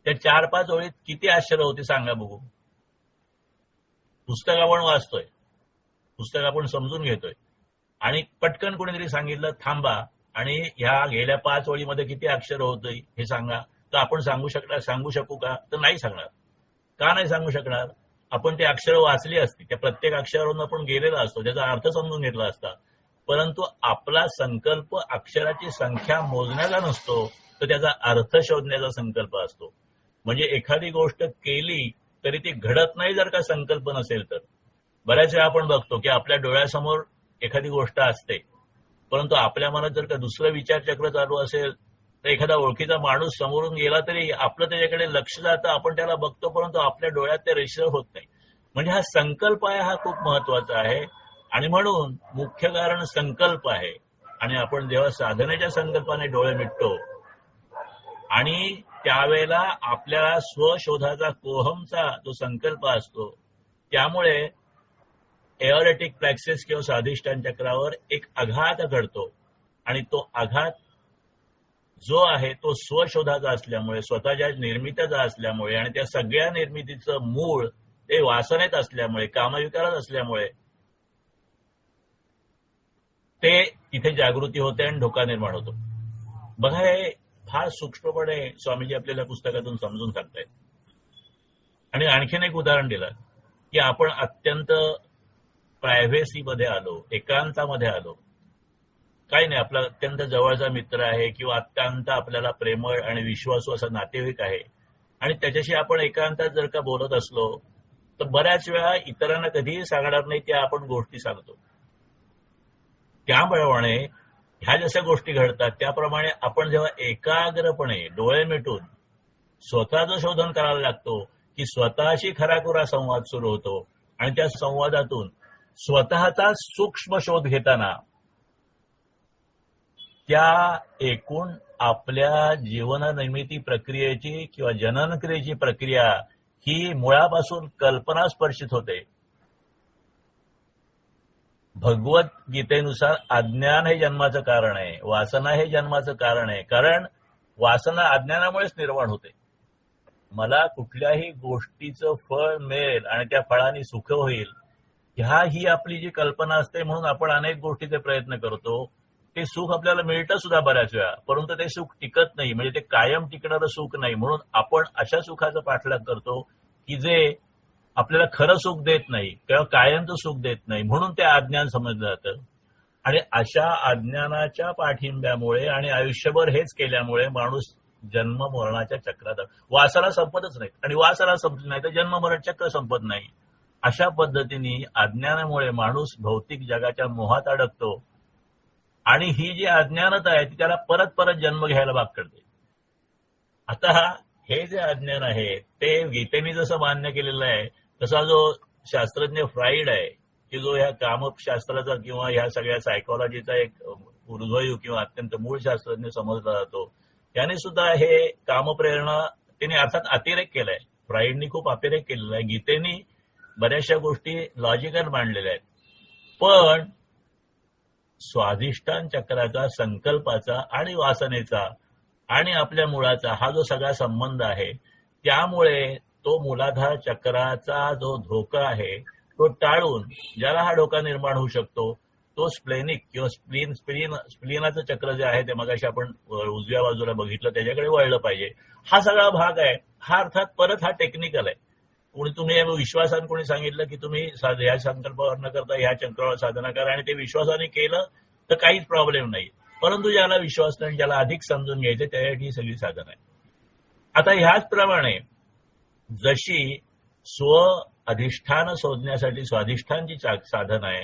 S2: त्या 4-5 ओळीत किती आश्चर्य होते सांगा बघू. पुस्तक आपण वाचतोय, पुस्तक आपण समजून घेतोय, आणि पटकन कोणीतरी सांगितलं थांबा आणि ह्या गेल्या 5 ओळीमध्ये किती अक्षर होतंय हे सांगा, तर आपण सांगू शकू का? तर नाही सांगणार. का नाही सांगू शकणार? आपण ते अक्षर वाचली असती, त्या प्रत्येक अक्षरावरून आपण गेलेला असतो, त्याचा अर्थ समजून घेतला असता. परंतु आपला संकल्प अक्षराची संख्या मोजण्याचा नसतो, तर त्याचा अर्थ शोधण्याचा संकल्प असतो. म्हणजे एखादी गोष्ट केली तरी ती घडत नाही जर का संकल्प नसेल तर. बऱ्याच वेळा आपण बघतो की आपल्या डोळ्यासमोर एखादी गोष्ट असते, परंतु आपल्या मनात जर का दुसरं विचारचक्र चालू असेल तर एखादा ओळखीचा माणूस समोरून गेला तरी आपलं त्याच्याकडे लक्ष जातं, आपण त्याला बघतो, परंतु आपल्या डोळ्यात ते रेषीय होत नाही. म्हणजे हा संकल्प आहे, हा खूप महत्वाचा आहे. आणि म्हणून मुख्य कारण संकल्प आहे. आणि आपण जेव्हा साधनेच्या संकल्पाने डोळे मिटतो आणि त्यावेळेला आपल्या स्वशोधाचा कोहमचा जो संकल्प असतो, त्यामुळे एओरेटिक प्लॅक्सिस किंवा स्वाधिष्ठान चक्रावर एक आघात घडतो. आणि तो आघात जो आहे तो स्वशोधाचा असल्यामुळे, स्वतःच्या निर्मितीचा असल्यामुळे, आणि त्या सगळ्या निर्मितीचं मूळ ते वासनेत असल्यामुळे, कामविकारात असल्यामुळे ते तिथे जागृती होते आणि धोका निर्माण होतो. बघा, हे फार सूक्ष्मपणे स्वामीजी आपल्याला पुस्तकातून समजून सांगतायत. आणि आणखीन एक उदाहरण दिलं की आपण अत्यंत प्रायव्हेसीमध्ये आलो, एकांतामध्ये आलो. काही नाही, आपला अत्यंत जवळचा मित्र आहे किंवा अत्यंत आपल्याला प्रेमळ आणि विश्वासू असा नातेवाईक आहे, आणि त्याच्याशी आपण एकांतात जर का बोलत असलो तर बऱ्याच वेळा इतरांना कधीही सांगणार नाही त्या आपण गोष्टी सांगतो. त्याप्रमाणे ह्या जशा गोष्टी घडतात त्याप्रमाणे आपण जेव्हा एकाग्रपणे डोळे मिटून स्वतःचं शोधन करायला लागतो की स्वतःशी खराखुरा संवाद सुरू होतो. आणि त्या संवादातून स्वतःचा सूक्ष्म शोध घेताना त्या एकूण आपल्या जीवननिर्मिती प्रक्रियेची किंवा जननक्रियेची प्रक्रिया ही मुळापासून कल्पनास्पर्शित होते. भगवद्गीतेनुसार अज्ञान हे जन्माचं कारण आहे, वासना हे जन्माचं कारण आहे. कारण वासना अज्ञानामुळेच निर्माण होते. मला कुठल्याही गोष्टीचं फळ मिळेल आणि त्या फळाने सुख होईल, ही आपली जी कल्पना असते, म्हणून आपण अनेक गोष्टीचे प्रयत्न करतो. ते सुख आपल्याला मिळतं सुद्धा बऱ्याच वेळा, परंतु ते सुख टिकत नाही, म्हणजे ते कायम टिकणारं सुख नाही. म्हणून आपण अशा सुखाचा पाठलाग करतो की जे आपल्याला खरं सुख देत नाही किंवा कायमचं सुख देत नाही, म्हणून ते अज्ञान समजलं जातं. आणि अशा अज्ञानाच्या पाठिंब्यामुळे आणि आयुष्यभर हेच केल्यामुळे माणूस जन्म मरणाच्या चक्रात वासाला संपतच नाही, आणि वासाला संपत नाही तर जन्म मरण चक्र संपत नाही. अशा पद्धतीने अज्ञानामुळे माणूस भौतिक जगाच्या मोहात अडकतो आणि ही जी अज्ञानता आहे ती त्याला परत परत जन्म घ्यायला भाग करते. आता हे जे अज्ञान आहे ते गीतेने जसं मान्य केलेलं आहे तसा जो शास्त्रज्ञ फ्राईड आहे की जो ह्या कामशास्त्राचा किंवा ह्या सगळ्या सायकोलॉजीचा एक ऊर्ध्वयू किंवा अत्यंत मूळ शास्त्रज्ञ समजला जातो, त्याने सुद्धा हे कामप्रेरणा त्याने अर्थात अतिरेक केलाय. फ्राईडनी खूप अतिरेक केलेला आहे. गीतेने बऱ्याचशा गोष्टी लॉजिकल मांडलेल्या आहेत, पण स्वाधिष्ठान चक्राचा, संकल्पाचा आणि वासनेचा आणि आपल्या मुळाचा हा जो सगळा संबंध आहे त्यामुळे तो मूलाधार चक्राचा जो धोका आहे तो टाळून ज्याला हा धोका निर्माण होऊ शकतो तो स्प्लेनिक किंवा स्प्लीनाचं चक्र जे आहे ते मगाशी आपण उजव्या बाजूला बघितलं त्याच्याकडे वळलं पाहिजे. हा सगळा भाग आहे. हा अर्थात परत हा टेक्निकल आहे. तुम्ही विश्वासाने कोणी सांगितलं की तुम्ही ह्या संकल्पावर न करता ह्या चक्रावर साधना करा आणि ते विश्वासाने केलं तर काहीच प्रॉब्लेम नाही, परंतु ज्याला विश्वास नाही, ज्याला अधिक समजून घ्यायचं त्यासाठी ही सगळी साधनं आहे. आता ह्याचप्रमाणे जशी स्व अधिष्ठान शोधण्यासाठी स्वाधिष्ठानची साधन आहे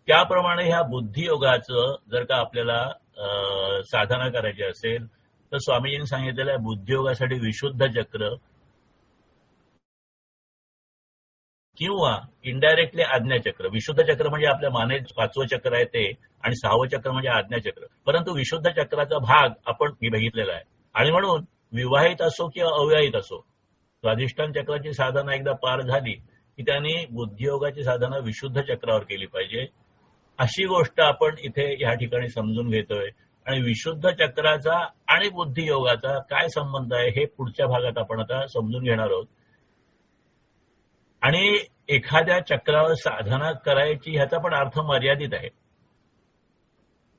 S2: त्याप्रमाणे ह्या बुद्धियोगाचं जर का आपल्याला साधना करायची असेल तर स्वामीजींनी सांगितलेलं आहे बुद्धियोगासाठी विशुद्ध चक्र किंवा इनडायरेक्टली आज्ञाचक्र. विशुद्ध चक्र म्हणजे आपल्या माने 5वं चक्र आहे ते, आणि 6वं चक्र म्हणजे आज्ञाचक्र. परंतु विशुद्ध चक्राचा भाग आपण बघितलेला आहे. आणि म्हणून विवाहित असो किंवा अविवाहित असो स्वाधिष्ठान चक्राची साधना एकदा पार झाली की त्यांनी बुद्धियोगाची साधना विशुद्ध चक्रावर केली पाहिजे. अशी गोष्ट आपण इथे या ठिकाणी समजून घेतोय. आणि विशुद्ध चक्राचा आणि बुद्धियोगाचा काय संबंध आहे हे पुढच्या भागात आपण आता समजून घेणार आहोत. आणि एखाद्या चक्रावर साधना करायची ह्याचा पण अर्थ मर्यादित आहे.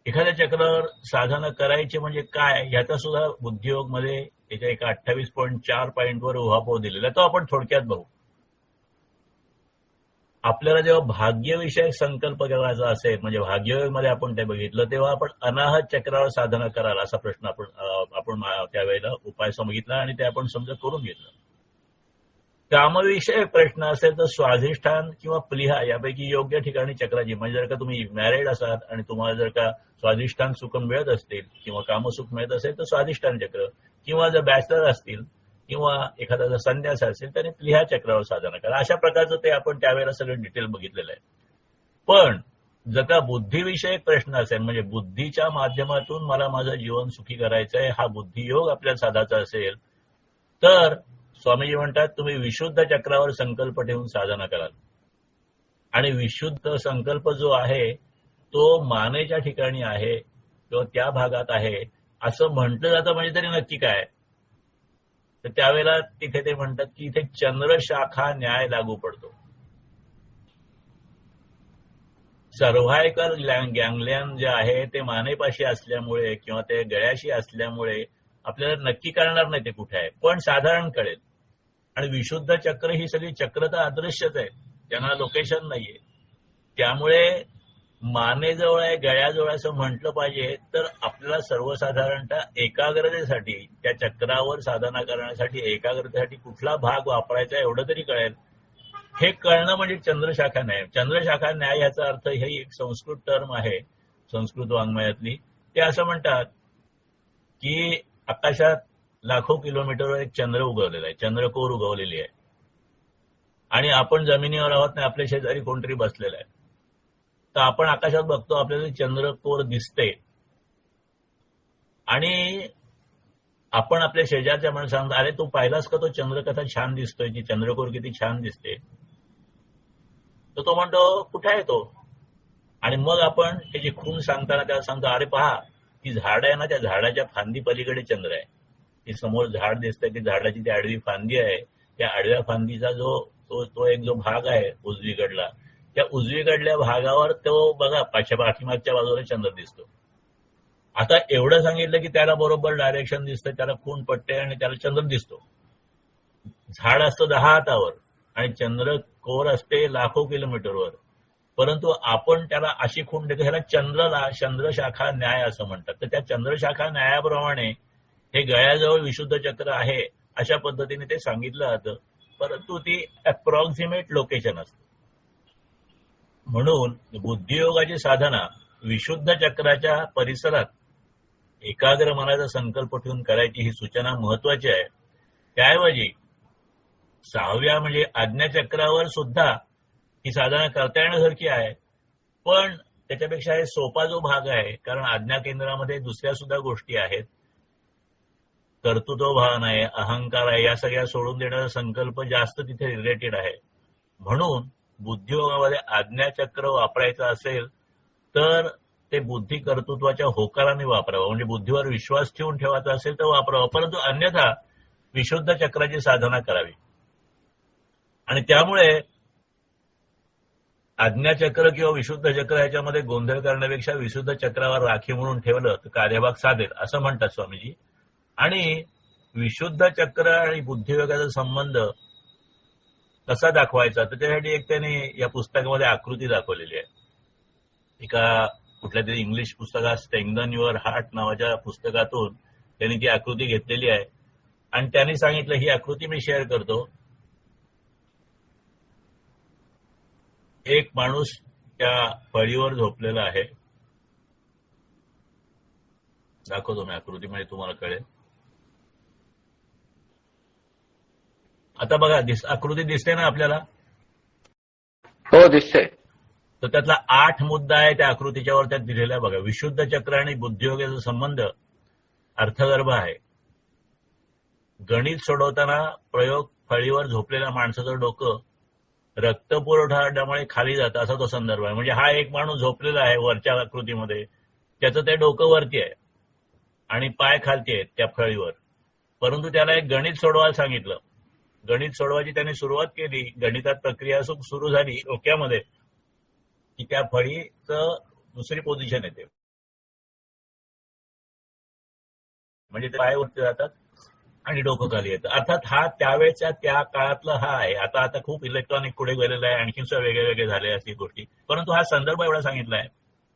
S2: एखाद्या चक्रावर साधना करायची म्हणजे काय ह्याचा सुद्धा बुद्धियोगमध्ये त्याच्या एका 28.4 पॉईंटवर उहापोह दिलेला तो आपण थोडक्यात बघू. आपल्याला जेव्हा भाग्यविषयक संकल्प करायचा असेल म्हणजे भाग्ययोगमध्ये आपण ते बघितलं तेव्हा आपण अनाहत चक्रावर साधना कराल असा प्रश्न आपण त्यावेळेला उपाय सांगितला आणि ते आपण समजा करून घेतलं. कामविषयक प्रश्न असेल तर स्वाधिष्ठान किंवा प्लिहा यापैकी योग्य ठिकाणी चक्राची म्हणजे जर का तुम्ही मॅरिड असाल आणि तुम्हाला जर का स्वाधिष्ठान सुख मिळत असतील किंवा कामसुख मिळत असेल तर स्वाधिष्ठान चक्र, किंवा जर बॅचलर असतील किंवा एखादा जर संन्यास असेल तर प्लिहा चक्रावर साधना करा. अशा प्रकारचं ते आपण त्यावेळेला सगळं डिटेल बघितलेलं आहे. पण जर का बुद्धिविषयक प्रश्न असेल म्हणजे बुद्धीच्या माध्यमातून मला माझं जीवन सुखी करायचं आहे हा बुद्धियोग आपल्याला साधायचा असेल तर स्वामीजी म्हणतात तुम्ही विशुद्ध चक्रावर संकल्प ठेवून साधना कराल. आणि विशुद्ध संकल्प जो आहे तो मानेच्या ठिकाणी आहे किंवा त्या भागात आहे असं म्हटलं जातं. म्हणजे तरी नक्की काय तर त्यावेळेला तिथे ते म्हणतात की इथे चंद्रशाखा न्याय लागू पडतो. सर्व्हायकल गँगलियन जे आहे ते मानेपाशी असल्यामुळे किंवा ते गळ्याशी असल्यामुळे आपल्याला नक्की करणार नाही ते कुठे आहे, पण साधारण कळेल. आणि विशुद्ध चक्र ही सगळी चक्र तर अदृश्यच आहे, त्यांना लोकेशन नाहीये. त्यामुळे मानेजवळ आहे गळ्याजवळ असं म्हटलं पाहिजे तर आपल्याला सर्वसाधारणतः एकाग्रतेसाठी त्या चक्रावर साधना करण्यासाठी एकाग्रतेसाठी कुठला भाग वापरायचा एवढं तरी कळेल. हे कळणं म्हणजे चंद्रशाखा न्याय. चंद्रशाखा न्याय याचा अर्थ ही एक संस्कृत टर्म आहे संस्कृत वाङ्मयातली. ते असं म्हणतात की आकाशात लाखो किलोमीटरवर एक चंद्र उगवलेला आहे, चंद्रकोर उगवलेली आहे आणि आपण जमिनीवर आहोत नाही आपल्या शेजारी कोणतरी बसलेला आहे. तर आपण आकाशात बघतो आपल्याला चंद्रकोर दिसते आणि आपण आपल्या शेजारच्या माणसांना अरे तू पाहिलास का तो चंद्र कसा छान दिसतोय, ती चंद्रकोर किती छान दिसते. तर तो म्हणतो कुठे आहे तो. आणि मग आपण त्याची खूण सांगताना त्याला सांगतो अरे पहा ती झाड आहे ना त्या झाडाच्या फांदी पलीकडे चंद्र आहे. ती समोर झाड दिसतंय ती झाडाची ती आडवी फांदी आहे. त्या आडव्या फांदीचा तो एक जो भाग आहे उजवीकडला त्या उजवीकडल्या भागावर तो बघा पाठीमागच्या बाजूला चंद्र दिसतो. आता एवढं सांगितलं की त्याला बरोबर डायरेक्शन दिसतं, त्याला खूण पडते आणि त्याला चंद्र दिसतो. झाड असतं 10 हातावर आणि चंद्रकोर असते लाखो किलोमीटरवर. परंतु आपण त्याला अशी खूण देतो, ह्याला चंद्रशाखा न्याय असं म्हणतात. तर त्या चंद्रशाखा न्यायाप्रमाणे हे गळ्याजवळ विशुद्ध चक्र आहे अशा पद्धतीने ते सांगितलं जातं, परंतु ती अप्रॉक्सिमेट लोकेशन असते. म्हणून बुद्धियोगाची साधना विशुद्ध चक्राच्या परिसरात एकाग्र मनाचा संकल्प ठेवून करायची ही सूचना महत्वाची आहे. त्याऐवजी 6व्या म्हणजे आज्ञाचक्रावर सुद्धा ही साधना करता येण्यासारखी आहे, पण त्याच्यापेक्षा हे सोपा जो भाग आहे, कारण आज्ञा केंद्रामध्ये दुसऱ्या सुद्धा गोष्टी आहेत. कर्तृत्व भान आहे, अहंकार आहे, या सगळ्या सोडून देण्याचा संकल्प जास्त तिथे रिलेटेड आहे. म्हणून बुद्धियोगामध्ये आज्ञाचक्र वापरायचं असेल तर ते बुद्धी कर्तृत्वाच्या होकाराने वापरावं, म्हणजे बुद्धीवर विश्वास ठेवून ठेवायचा असेल तर वापरावं, परंतु अन्यथा विशुद्ध चक्राची साधना करावी. आणि त्यामुळे आज्ञाचक्र किंवा विशुद्ध चक्र याच्यामध्ये गोंधळ करण्यापेक्षा विशुद्ध चक्रावर राखी म्हणून ठेवलं तर कार्यभाग साधेल असं म्हणतात स्वामीजी. आणि विशुद्ध चक्र आणि बुद्धियोगाचा संबंध कसा दाखवायचा तर त्यासाठी एक त्याने या पुस्तकामध्ये आकृती दाखवलेली आहे. एका कुठल्या तरी इंग्लिश पुस्तकात स्ट्रेंग्थन युअर हार्ट नावाच्या पुस्तकातून त्यांनी ती आकृती घेतलेली आहे आणि त्यांनी सांगितलं, ही आकृती मी शेअर करतो. एक माणूस त्या फळीवर झोपलेला आहे. दाखवतो मी आकृती, म्हणजे तुम्हाला कळेल. आता बघा, आकृती दिसते ना आपल्याला?
S4: हो, दिसते.
S2: तर त्यातला 8 मुद्दा आहे त्या आकृतीच्यावर त्यात दिलेला आहे. बघा, विशुद्ध चक्र आणि बुद्धियोगाचा संबंध अर्थगर्भ आहे. गणित सोडवताना प्रयोग, फळीवर झोपलेल्या माणसाचं डोकं रक्तपुरवठामुळे खाली जातं असा तो संदर्भ आहे. म्हणजे हा एक माणूस झोपलेला आहे वरच्या आकृतीमध्ये, त्याचं ते डोकं वरती आहे आणि पाय खालती आहेत त्या फळीवर, परंतु त्याला एक गणित सोडवायला सांगितलं. गणित सोडवायची त्याने सुरुवात केली, गणितात प्रक्रिया सुरू झाली डोक्यामध्ये की त्या फळीचं दुसरी पोझिशन येते, म्हणजे ते पाय वरती जातात आणि डोकं खाली येतं. अर्थात हा त्यावेळेच्या त्या काळातला हा आहे. आता खूप इलेक्ट्रॉनिक पुढे गेलेलं आहे, आणखी सुद्धा वेगळे झाले अशी गोष्टी, परंतु हा संदर्भ एवढा सांगितला आहे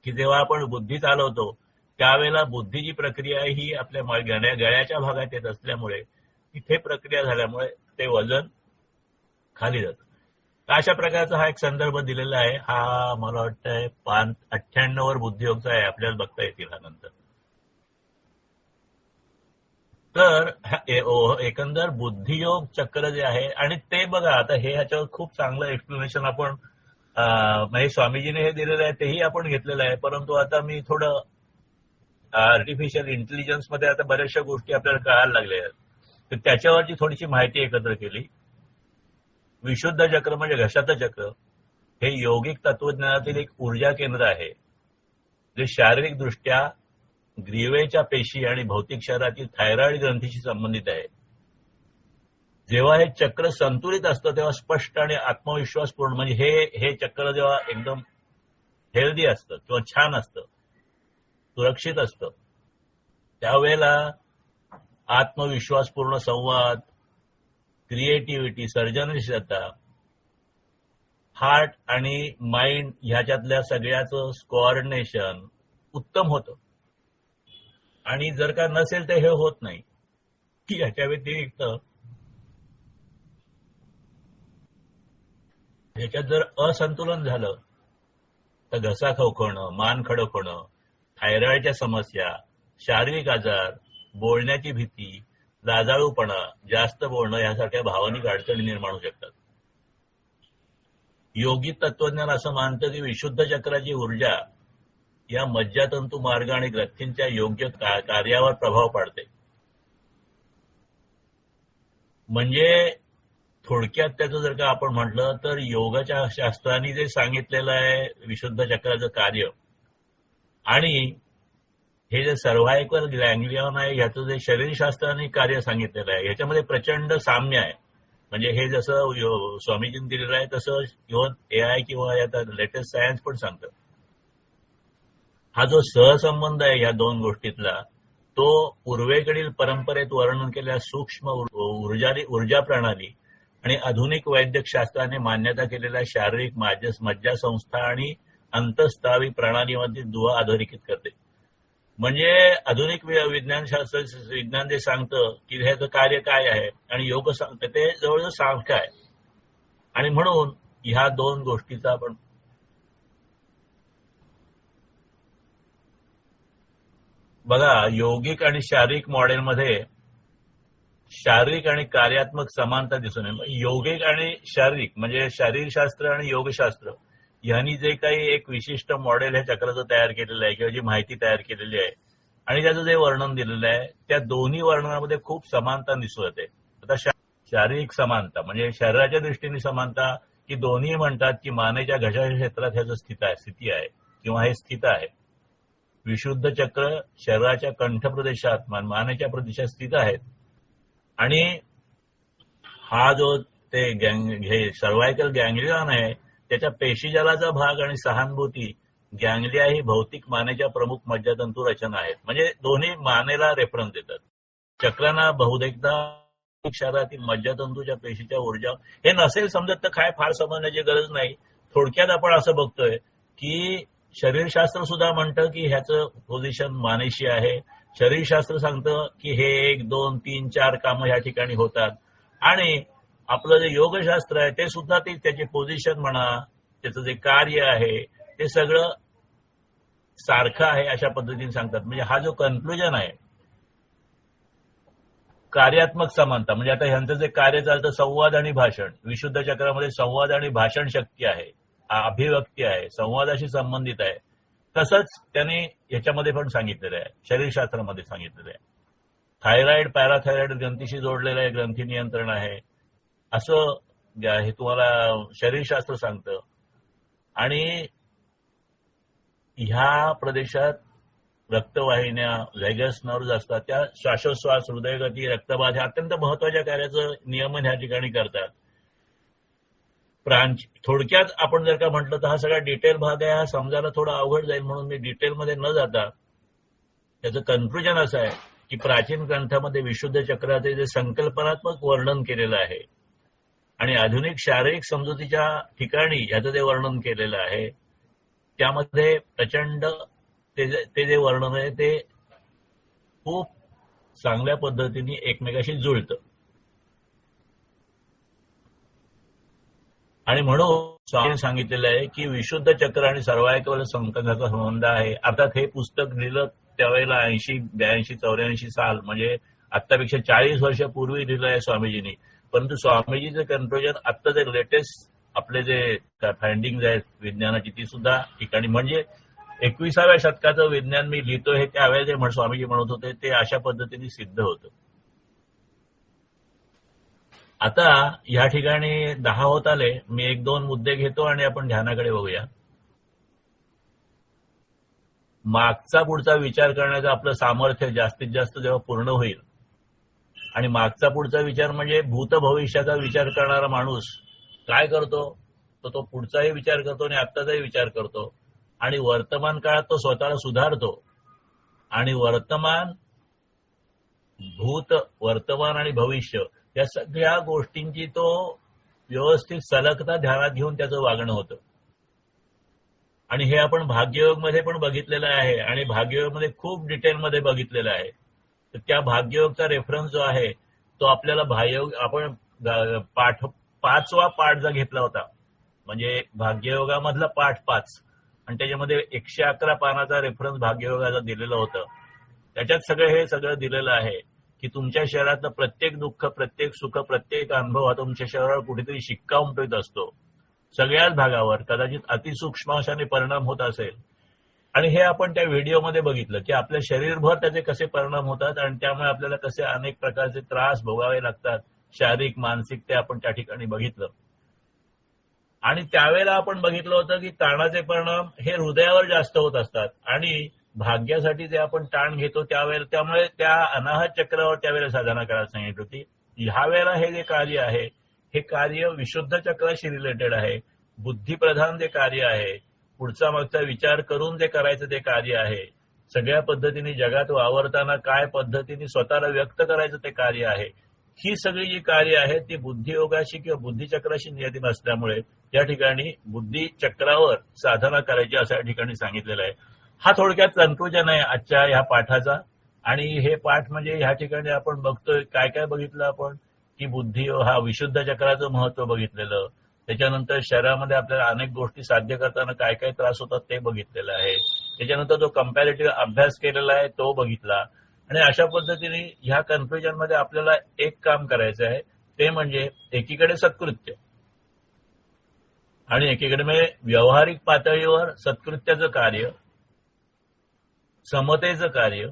S2: की जेव्हा आपण बुद्धी चालवतो त्यावेळेला बुद्धीची प्रक्रिया ही आपल्या गळ्याच्या भागात येत असल्यामुळे इथे प्रक्रिया झाल्यामुळे ते वजन खाली जातं. तर अशा प्रकारचा हा एक संदर्भ दिलेला आहे. हा मला वाटतंय 58 बुद्धियोगचा आहे, आपल्याला बघता येतील हा नंतर. तर एकंदर बुद्धियोग चक्र जे आहे, आणि ते बघा आता हे ह्याच्यावर खूप चांगलं एक्सप्लेनेशन आपण म्हणजे स्वामीजीने हे दिलेलं आहे तेही आपण घेतलेलं आहे, परंतु आता मी थोडं आर्टिफिशियल इंटेलिजन्स मध्ये आता बऱ्याचशा गोष्टी आपल्याला कळायला लागल्या आहेत, तर त्याच्यावरची थोडीशी माहिती एकत्र केली. विशुद्ध चक्र म्हणजे घशाचं चक्र हे योगिक तत्वज्ञानातील एक ऊर्जा केंद्र आहे, जे शारीरिक दृष्ट्या ग्रीवेच्या पेशी आणि भौतिक शरीरातील थायरॉइड ग्रंथीशी संबंधित आहे. जेव्हा हे चक्र संतुलित असतं तेव्हा स्पष्ट आणि आत्मविश्वासपूर्ण, म्हणजे हे चक्र जेव्हा एकदम हेल्दी असतं किंवा छान असतं, सुरक्षित असतं, त्यावेळेला आत्मविश्वासपूर्ण संवाद, क्रिएटिव्हिटी, सर्जनशीलता, हार्ट आणि माइंड ह्याच्यातल्या सगळ्याचं कोऑर्डिनेशन उत्तम होतं. आणि जर का नसेल तर हे होत नाही. याच्या व्यतिरिक्त ह्याच्यात जर असंतुलन झालं तर घसा खवखवणं, मान खडक होणं, थायरॉइडच्या समस्या, शारीरिक आजार, बोलण्याची भीती, लाजाळूपणा, जास्त बोलणं यासारख्या भावनिक अडचणी निर्माण होऊ शकतात. योगिक तत्वज्ञान असं मानतं की विशुद्ध चक्राची ऊर्जा या मज्जातंतू मार्ग आणि ग्रंथींच्या योग्य कार्यावर प्रभाव पाडते. म्हणजे थोडक्यात त्याचं जर का आपण म्हटलं तर योगाच्या शास्त्रांनी जे सांगितलेलं आहे विशुद्ध चक्राचं कार्य आणि हे जे सर्व्हायकल गॅंग्लियॉन आहे ह्याचं जे शरीरशास्त्राने कार्य सांगितलेलं आहे ह्याच्यामध्ये प्रचंड साम्य आहे. म्हणजे हे जसं स्वामीजींनी दिलेलं आहे तसं इव्हन AI किंवा आता लेटेस्ट सायन्स पण सांगतं. हा जो सहसंबंध आहे या दोन गोष्टीतला तो पूर्वेकडील परंपरेत वर्णन केलेल्या सूक्ष्म ऊर्जा प्रणाली आणि आधुनिक वैद्यकशास्त्राने मान्यता केलेल्या शारीरिक मज्जासंस्था आणि अंतःस्त्रावी प्रणालीमध्ये दुवा अधोरेखित करते. म्हणजे आधुनिक विज्ञान जे सांगतं की ह्याचं कार्य काय आहे आणि योग सांगतं ते जवळजवळ सारखं आहे. आणि म्हणून ह्या दोन गोष्टीचा आपण बघा, योगिक आणि शारीरिक मॉडेलमध्ये शारीरिक आणि कार्यात्मक समानता दिसून येईल. योगिक आणि शारीरिक म्हणजे शरीरशास्त्र आणि योगशास्त्र यांनी जे काही एक विशिष्ट मॉडेल हे चक्राचं तयार केलेलं आहे किंवा जी माहिती तयार केलेली आहे आणि त्याचं जे वर्णन दिलेलं आहे त्या दोन्ही वर्णनामध्ये खूप समानता दिसून येते. आता शारीरिक समानता म्हणजे शरीराच्या दृष्टीने समानता की दोन्ही म्हणतात की मानेच्या घशाच्या क्षेत्रात ह्याचं स्थिती आहे किंवा हे स्थित आहे. विशुद्ध चक्र शरीराच्या कंठ प्रदेशात मानेच्या प्रदेशात स्थित आहेत आणि हा जो ते सर्वायकल गँग्लियॉन आहे त्याच्या पेशीजालाचा भाग आणि सहानुभूती गँग्लिया ही भौतिक मानेच्या प्रमुख मज्जातंतू रचना आहेत. म्हणजे दोन्ही मानेला रेफरन्स देतात. चक्रांना बहुतेकदा शरीरातील मज्जातंतूच्या पेशीच्या ऊर्जा हे नसेल समजत तर काय फार समजण्याची गरज नाही. थोडक्यात आपण असं बघतोय की शरीरशास्त्र सुद्धा म्हणतं की ह्याचं पोझिशन मानेशी आहे. शरीरशास्त्र सांगतं की हे 1, 2, 3, 4 कामं या ठिकाणी होतात आणि आपलं जे योगशास्त्र आहे ते सुद्धा त्याची पोझिशन म्हणा त्याचं जे कार्य आहे ते सगळं सारखं आहे अशा पद्धतीने सांगतात. म्हणजे हा जो कन्क्लुजन आहे कार्यात्मक समानता म्हणजे आता ह्यांचं जे कार्य चालतं संवाद आणि भाषण, विशुद्ध चक्रामध्ये संवाद आणि भाषण शक्ती आहे, अभिव्यक्ती आहे, संवादाशी संबंधित आहे. तसंच त्याने याच्यामध्ये पण सांगितलेलं आहे, शरीरशास्त्रामध्ये सांगितलेलं आहे. थायरॉइड पॅराथायरॉइड ग्रंथीशी जोडलेलं आहे, ग्रंथी नियंत्रण आहे असं हे तुम्हाला शरीरशास्त्र सांगतं. आणि ह्या प्रदेशात रक्तवाहिन्या व्हेगस नर्व्ज असतात त्या श्वासोच्छ्वास, हृदयगती, रक्तवाढ ह्या अत्यंत महत्वाच्या कार्याचं नियमन ह्या ठिकाणी करतात. थोडक्यात आपण जर का म्हटलं तर हा सगळा डिटेल भाग आहे, हा समजायला थोडा अवघड जाईल म्हणून मी डिटेलमध्ये न जाता त्याचं कन्क्लुजन असं आहे की प्राचीन ग्रंथामध्ये विशुद्ध चक्राचे जे संकल्पनात्मक वर्णन केलेलं आहे आणि आधुनिक शारीरिक समजुतीच्या ठिकाणी याचं जे वर्णन केलेलं आहे त्यामध्ये प्रचंड ते जे वर्णन आहे ते खूप चांगल्या पद्धतीने एकमेकाशी जुळतं. आणि म्हणून स्वामींनी सांगितलेलं आहे की विशुद्ध चक्र आणि सर्वायकल संकल्पाचा संबंध आहे. अर्थात हे पुस्तक लिहिलं त्यावेळेला 80, 82, 84 साल म्हणजे आत्तापेक्षा 40 वर्षापूर्वी लिहिलं आहे स्वामीजींनी. परंतु स्वामीजीचं कन्क्लुजन आत्ता जे लेटेस्ट आपले जे फाइंडिंग्ज आहेत विज्ञानाची ती सुद्धा ठिकाणी म्हणजे 21व्या शतकाचं विज्ञान मी लिहितोय हे त्यावेळेस जे स्वामीजी म्हणत होते ते अशा पद्धतीने सिद्ध होतं. आता या ठिकाणी 10 होत आले. मी 1-2 मुद्दे घेतो आणि आपण ध्यानाकडे बघूया. मागचा पुढचा विचार करण्याचं आपलं सामर्थ्य जास्तीत जास्त जेव्हा पूर्ण होईल आणि मागचा पुढचा विचार म्हणजे भूत भविष्याचा विचार करणारा माणूस काय करतो तो पुढचाही विचार करतो आणि आत्ताचाही विचार करतो आणि वर्तमान काळात तो स्वतःला सुधारतो आणि वर्तमान आणि भविष्य या सगळ्या गोष्टींची तो व्यवस्थित सलगता ध्यानात घेऊन त्याचं वागणं होतं. आणि हे आपण भाग्ययोगमध्ये पण बघितलेलं आहे आणि भाग्ययोगमध्ये खूप डिटेलमध्ये बघितलेलं आहे. तर त्या भाग्ययोगचा रेफरन्स जो आहे तो आपल्याला भाग्ययोग आपण 5वा पाठ जो घेतला होता म्हणजे भाग्ययोगामधला पाठ 5 आणि त्याच्यामध्ये 111 पानाचा रेफरन्स भाग्ययोगाचा दिलेलं होतं. त्याच्यात हे सगळं दिलेलं आहे की तुमच्या शरीरातलं प्रत्येक दुःख, प्रत्येक सुख, प्रत्येक अनुभव हा तुमच्या शरीरावर कुठेतरी शिक्का उमटवत असतो. सगळ्याच भागावर कदाचित अतिसूक्ष्म अशाने परिणाम होत असेल. आणि हे आपण त्या व्हिडिओमध्ये बघितलं की आपल्या शरीरभर त्याचे कसे परिणाम होतात आणि त्यामुळे आपल्याला कसे अनेक प्रकारचे त्रास भोगावे लागतात, शारीरिक मानसिक ते आपण त्या ठिकाणी बघितलं. आणि त्यावेळेला आपण बघितलं होतं की ताणाचे परिणाम हे हृदयावर जास्त होत असतात आणि भाग्यासाठी जे आपण ताण घेतो त्यामुळे त्या अनाहत चक्रावर त्यावेळेला साधना करायला सांगितली होती. ह्या वेळेला हे जे कार्य आहे हे कार्य विशुद्ध चक्राशी रिलेटेड आहे. बुद्धिप्रधान जे कार्य आहे, पुढचा मागचा विचार करून जे करायचं ते कार्य आहे, सगळ्या पद्धतीने जगात वावरताना काय पद्धतीने स्वतःला व्यक्त करायचं ते कार्य आहे. ही सगळी जी कार्य आहेत ती बुद्धियोगाशी किंवा बुद्धिचक्राशी नियमित असल्यामुळे या ठिकाणी बुद्धिचक्रावर साधना करायची असं या ठिकाणी सांगितलेलं आहे. हा थोडक्यात कन्क्लुजन आहे आजच्या ह्या पाठाचा. आणि हे पाठ म्हणजे ह्या ठिकाणी आपण बघतोय काय काय बघितलं आपण की बुद्धियोग हा विशुद्ध चक्राचं महत्व बघितलेलं, त्याच्यानंतर शरीरामध्ये आपल्याला अनेक गोष्टी साध्य करताना काय काय त्रास होतात ते बघितलेलं आहे, त्याच्यानंतर जो कम्पॅरेटिव्ह अभ्यास केलेला आहे तो बघितला. आणि अशा पद्धतीने ह्या कन्क्लुजनमध्ये आपल्याला एक काम करायचं आहे, ते म्हणजे एकीकडे सत्कृत्य आणि एकीकडे म्हणजे व्यावहारिक पातळीवर सत्कृत्याचं कार्य, समतेचं कार्य,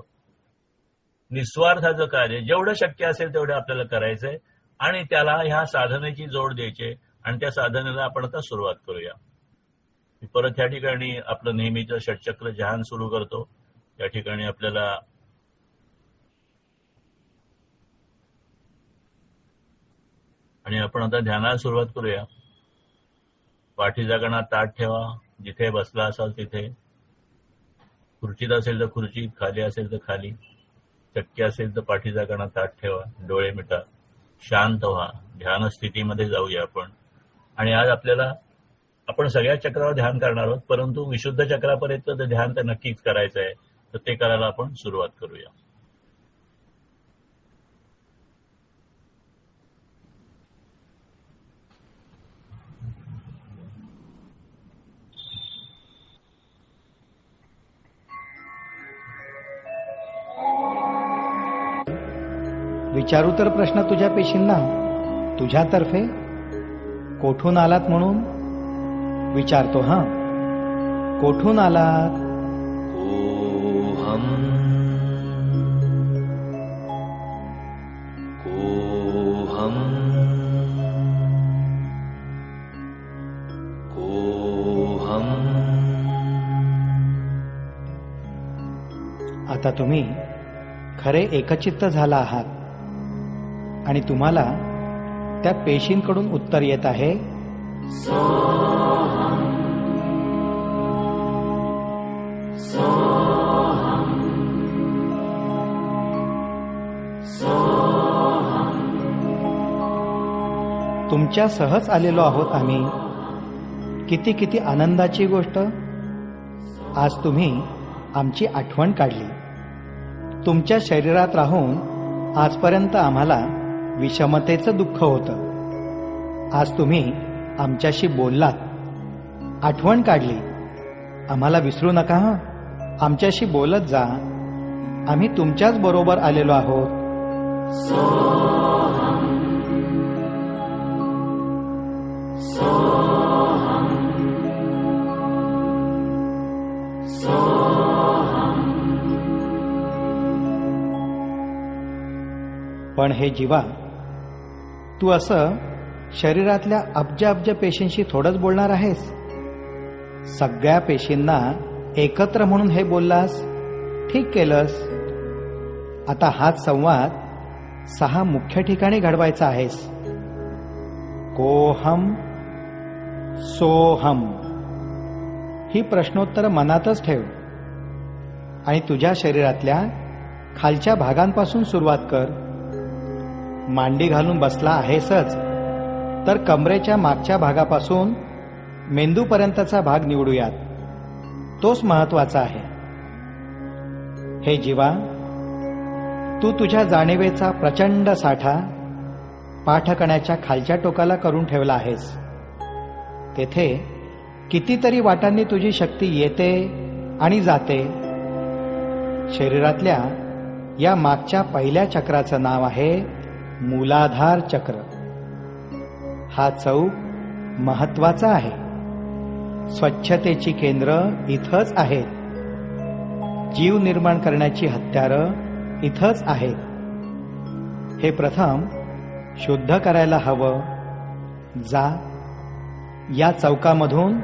S2: निस्वार्थाचं कार्य जेवढं शक्य असेल तेवढं आपल्याला करायचंय आणि त्याला ह्या साधनेची जोड द्यायची आणि त्या साधनेला आपण आता सुरुवात करूया. परत या ठिकाणी आपलं नेहमीचं षटचक्र ध्यान सुरू करतो. या ठिकाणी आपल्याला आणि आपण आता ध्यानाला सुरुवात करूया. पाठीचा कणा ताठ ठेवा, जिथे बसला असाल तिथे, खुर्चीत असेल तर खुर्चीत, खाली असेल तर खाली, शक्य असेल तर पाठीचा कणा ताठ ठेवा, डोळे मिटा, शांत व्हा, ध्यान स्थितीमध्ये जाऊया आपण. आणि आज आपण सगळ्या चक्रावर ध्यान करणार आहोत, परंतु विशुद्ध चक्रापर्यंत ध्यान तर नक्कीच करायचं आहे, तर ते करायला आपण सुरुवात करूया.
S5: विचारू तर प्रश्न तुझ्या पेशींना, तुझ्यातर्फे कोठून आलात म्हणून विचारतो. हा, कोठून आलात?
S6: कोहम कोहम कोहम.
S5: आता तुम्ही खरे एकचित्त झाला आहात आणि तुम्हाला त्या पेशींकडून उत्तर येत आहे
S6: सोहम सोहम सोहम.
S5: तुमच्या सहज आलेलो आहोत आम्ही. किती किती आनंदाची गोष्ट. आज तुम्ही आमची आठवण काढली. तुमच्या शरीरात राहून आजपर्यंत आम्हाला विषमतेचं दुःख होतं. आज तुम्ही आमच्याशी बोललात, आठवण काढली. आम्हाला विसरू नका हं. आमच्याशी बोलत जा. आम्ही तुमच्याच बरोबर आलेलो आहोत.
S6: सोहम सोहम सोहम.
S5: पण हे जीवा, तू असं शरीरातल्या अब्ज अब्ज पेशींशी थोडंच बोलणार आहेस. सगळ्या पेशींना एकत्र म्हणून हे बोललास, ठीक केलंस. आता हाच संवाद 6 मुख्य ठिकाणी घडवायचा आहेस. कोहम सोहम ही प्रश्नोत्तर मनातच ठेव आणि तुझ्या शरीरातल्या खालच्या भागांपासून सुरुवात कर. मांडी घालून बसला आहेसच, तर कमरेच्या मागच्या भागापासून मेंदूपर्यंतचा भाग निवडूयात. तोच महत्वाचा आहे. हे जीवा, तू तुझ्या जाणीवेचा प्रचंड साठा पाठकण्याच्या खालच्या टोकाला करून ठेवला आहेस. तेथे कितीतरी वाटांनी तुझी शक्ती येते आणि जाते. शरीरातल्या या मागच्या पहिल्या चक्राचं नाव आहे मूलाधार चक्र. हा चौक महत्वाचा आहे. स्वच्छतेची केंद्र इथंच आहेत. जीव निर्माण करण्याची हत्यारं इथंच आहेत. हे प्रथम शुद्ध करायला हवं. जा, या चौकामधून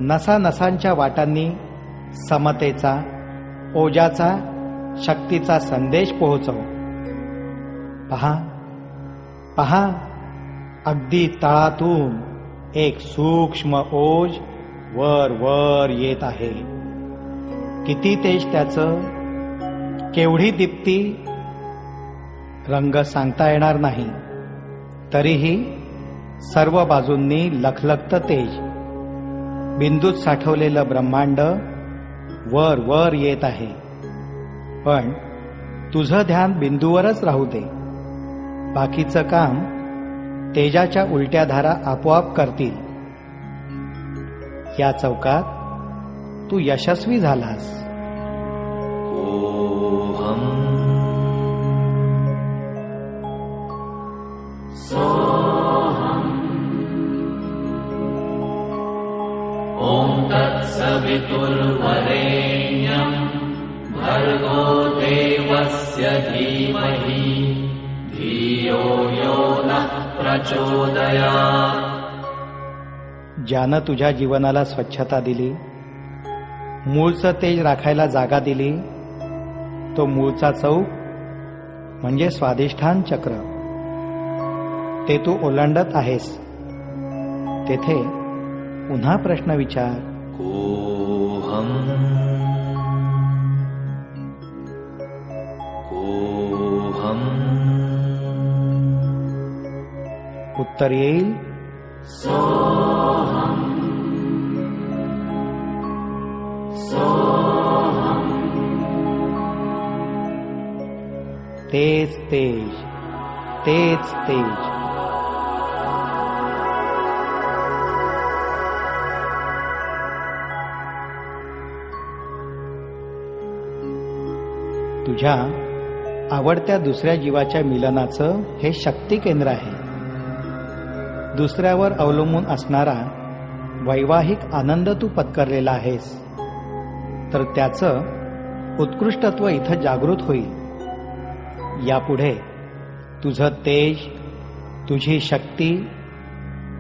S5: नसानसांच्या वाटांनी समतेचा, ओजाचा, शक्तीचा संदेश पोहोचव. पहा पहा, अगदी तळातून एक सूक्ष्म ओज वर वर येत आहे. किती तेज त्याचं, केवढी दीप्ती. रंग सांगता येणार नाही, तरीही सर्व बाजूंनी लखलखतं तेज, बिंदूत साठवलेलं ब्रह्मांड वर वर येत आहे. पण तुझं ध्यान बिंदूवरच राहू दे. बाकीचं काम तेजाच्या उलट्या धारा आपोआप करतील. या चौकात तू यशस्वी झालास.
S6: ॐ तत्सवितुर्वरेण्यं भर्गो देवस्य धीमहि धियो यो नः प्रचोदयात्.
S5: ज्यानं तुझ्या जीवनाला स्वच्छता दिली, मूळचं तेज राखायला जागा दिली, तो मूळचा चौक म्हणजे स्वाधिष्ठान चक्र. ते तू ओलांडत आहेस. तेथे पुन्हा प्रश्न विचार.
S6: कोहम कोहम.
S5: उत्तर येईल
S6: सोहम सोहम.
S5: तेज तेज तेज तेज. तुझ्या आवडत्या दुसऱ्या जीवाच्या मिलनाचं हे शक्ती केंद्र आहे. दुसऱ्यावर अवलंबून असणारा वैवाहिक आनंद तू पत्करलेला आहेस, तर त्याचं उत्कृष्टत्व इथं जागृत होईल. यापुढे तुझं तेज, तुझी शक्ती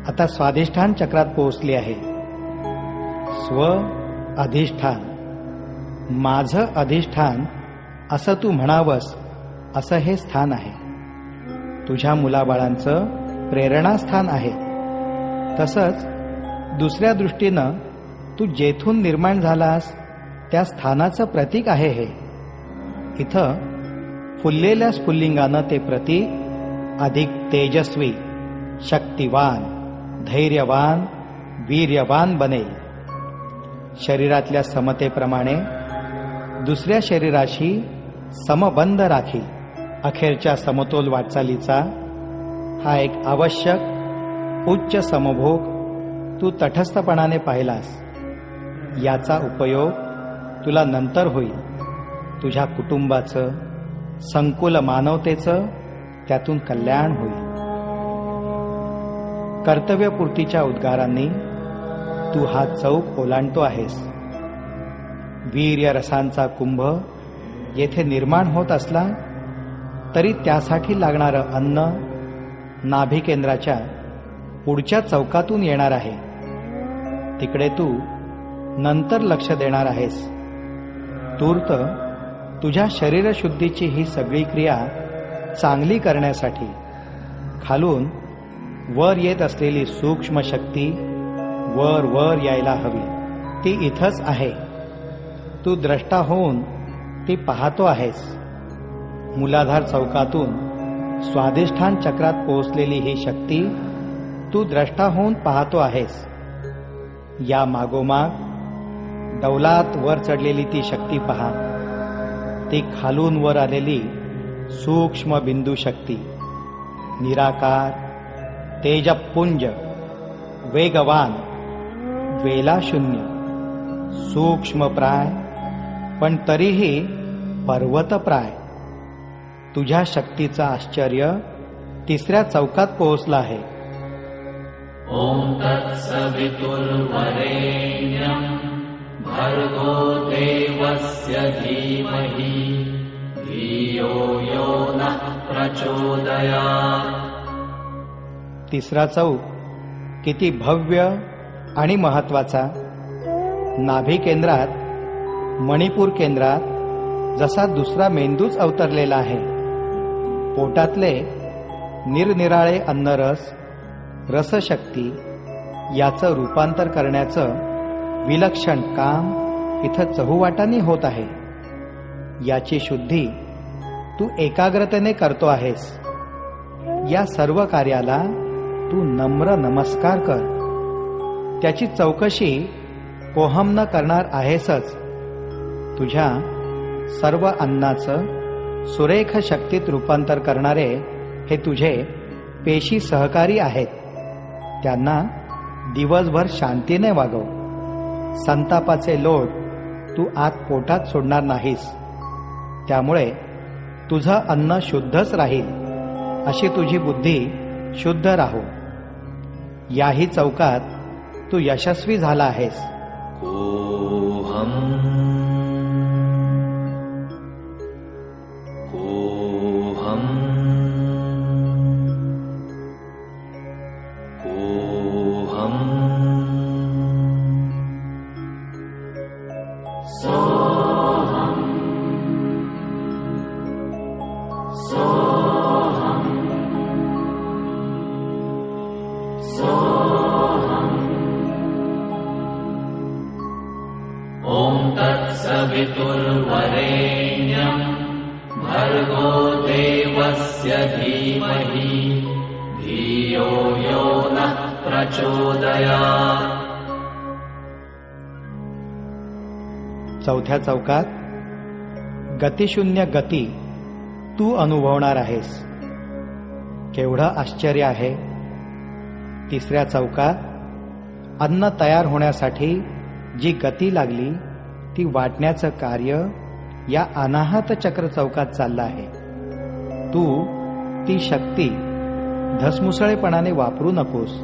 S5: आता स्वाधिष्ठान चक्रात पोहोचली आहे. स्व अधिष्ठान, माझं अधिष्ठान असं तू म्हणावंस असं हे स्थान आहे. तुझ्या मुलाबाळांचं प्रेरणास्थान आहे. तसंच दुसऱ्या दृष्टीनं तू जेथून निर्माण झालास त्या स्थानाचं प्रतीक आहे हे. इथं फुललेल्या स्फुल्लिंगानं ते प्रतीक अधिक तेजस्वी, शक्तिवान, धैर्यवान, वीर्यवान बनेल. शरीरातल्या समतेप्रमाणे दुसऱ्या शरीराशी समबंध राखील. अखेरच्या समतोल वाटचालीचा हा एक आवश्यक उच्च समभोग तू तटस्थपणाने पाहिलास. याचा उपयोग तुला नंतर होईल. तुझ्या कुटुंबाचं, संकुल मानवतेचं त्यातून कल्याण होईल. कर्तव्यपूर्तीच्या उद्गारांनी तू हा चौक ओलांडतो आहेस. वीर्य रसांचा कुंभ येथे निर्माण होत असला तरी त्यासाठी लागणारं अन्न नाभी केंद्राच्या पुढच्या चौकातून येणार आहे. तिकडे तू नंतर लक्ष देणार आहेस. तूर्त तुझ्या शरीरशुद्धीची ही सगळी क्रिया चांगली करण्यासाठी खालून वर येत असलेली सूक्ष्म शक्ती वर वर यायला हवी. ती इथंच आहे. तू द्रष्टा होऊन ती पाहतो आहेस. मूलाधार चौकातून स्वाधिष्ठान चक्रात पोहोचलेली ही शक्ती तू द्रष्टा होऊन पाहतो आहेस. या मागोमाग डौलात वर चढलेली ती शक्ती पहा. ती खालून वर आलेली सूक्ष्म बिंदू शक्ती, निराकार, तेजपुंज, वेगवान, वेलाशून्य, सूक्ष्म प्राय पण तरीही पर्वतप्राय. तुझ्या शक्तीचं आश्चर्य तिसऱ्या चौकात पोहोचलं आहे.
S6: ॐ तत्सवितुर्वरेण्यं भर्गो देवस्य धीमहि धियो यो नः प्रचोदयात्.
S5: तिसरा चौक किती भव्य आणि महत्वाचा. नाभी केंद्रात, मणिपूर केंद्रात जसा दुसरा मेंदूच अवतरलेला आहे. पोटातले निरनिराळे अन्नरस, रसशक्ती याचं रूपांतर करण्याचं विलक्षण काम इथं चहूवाटांनी होत आहे. याची शुद्धी तू एकाग्रतेने करतो आहेस. या सर्व कार्याला तू नम्र नमस्कार कर. त्याची चौकशी कोहम न करणार आहेसच. तुझ्या सर्व अन्नाचं सुरेख शक्तीत रूपांतर करणारे हे तुझे पेशी सहकारी आहेत. त्यांना दिवसभर शांतीने वागव. संतापाचे लोट तू आत पोटात सोडणार नाहीस. त्यामुळे तुझं अन्न शुद्धच राहील. अशी तुझी बुद्धी शुद्ध राहो. याही चौकात तू यशस्वी झाला आहेस.
S6: कोहम कोहम कोहम सोहम सोहम सोहम. ॐ तत्सवितुर्वरेण्यं भर्गो देवस्य धीमहि धियो यो नः प्रचोदयात्.
S5: चौथ्या चौकात गतिशून्य गती तू अनुभवणार आहेस. केवढं आश्चर्य आहे. तिसऱ्या चौकात अन्न तयार होण्यासाठी जी गती लागली ती वाटण्याचं कार्य या अनाहत चक्र चौकात चाललं आहे. तू ती शक्ती धसमुसळेपणाने वापरू नकोस.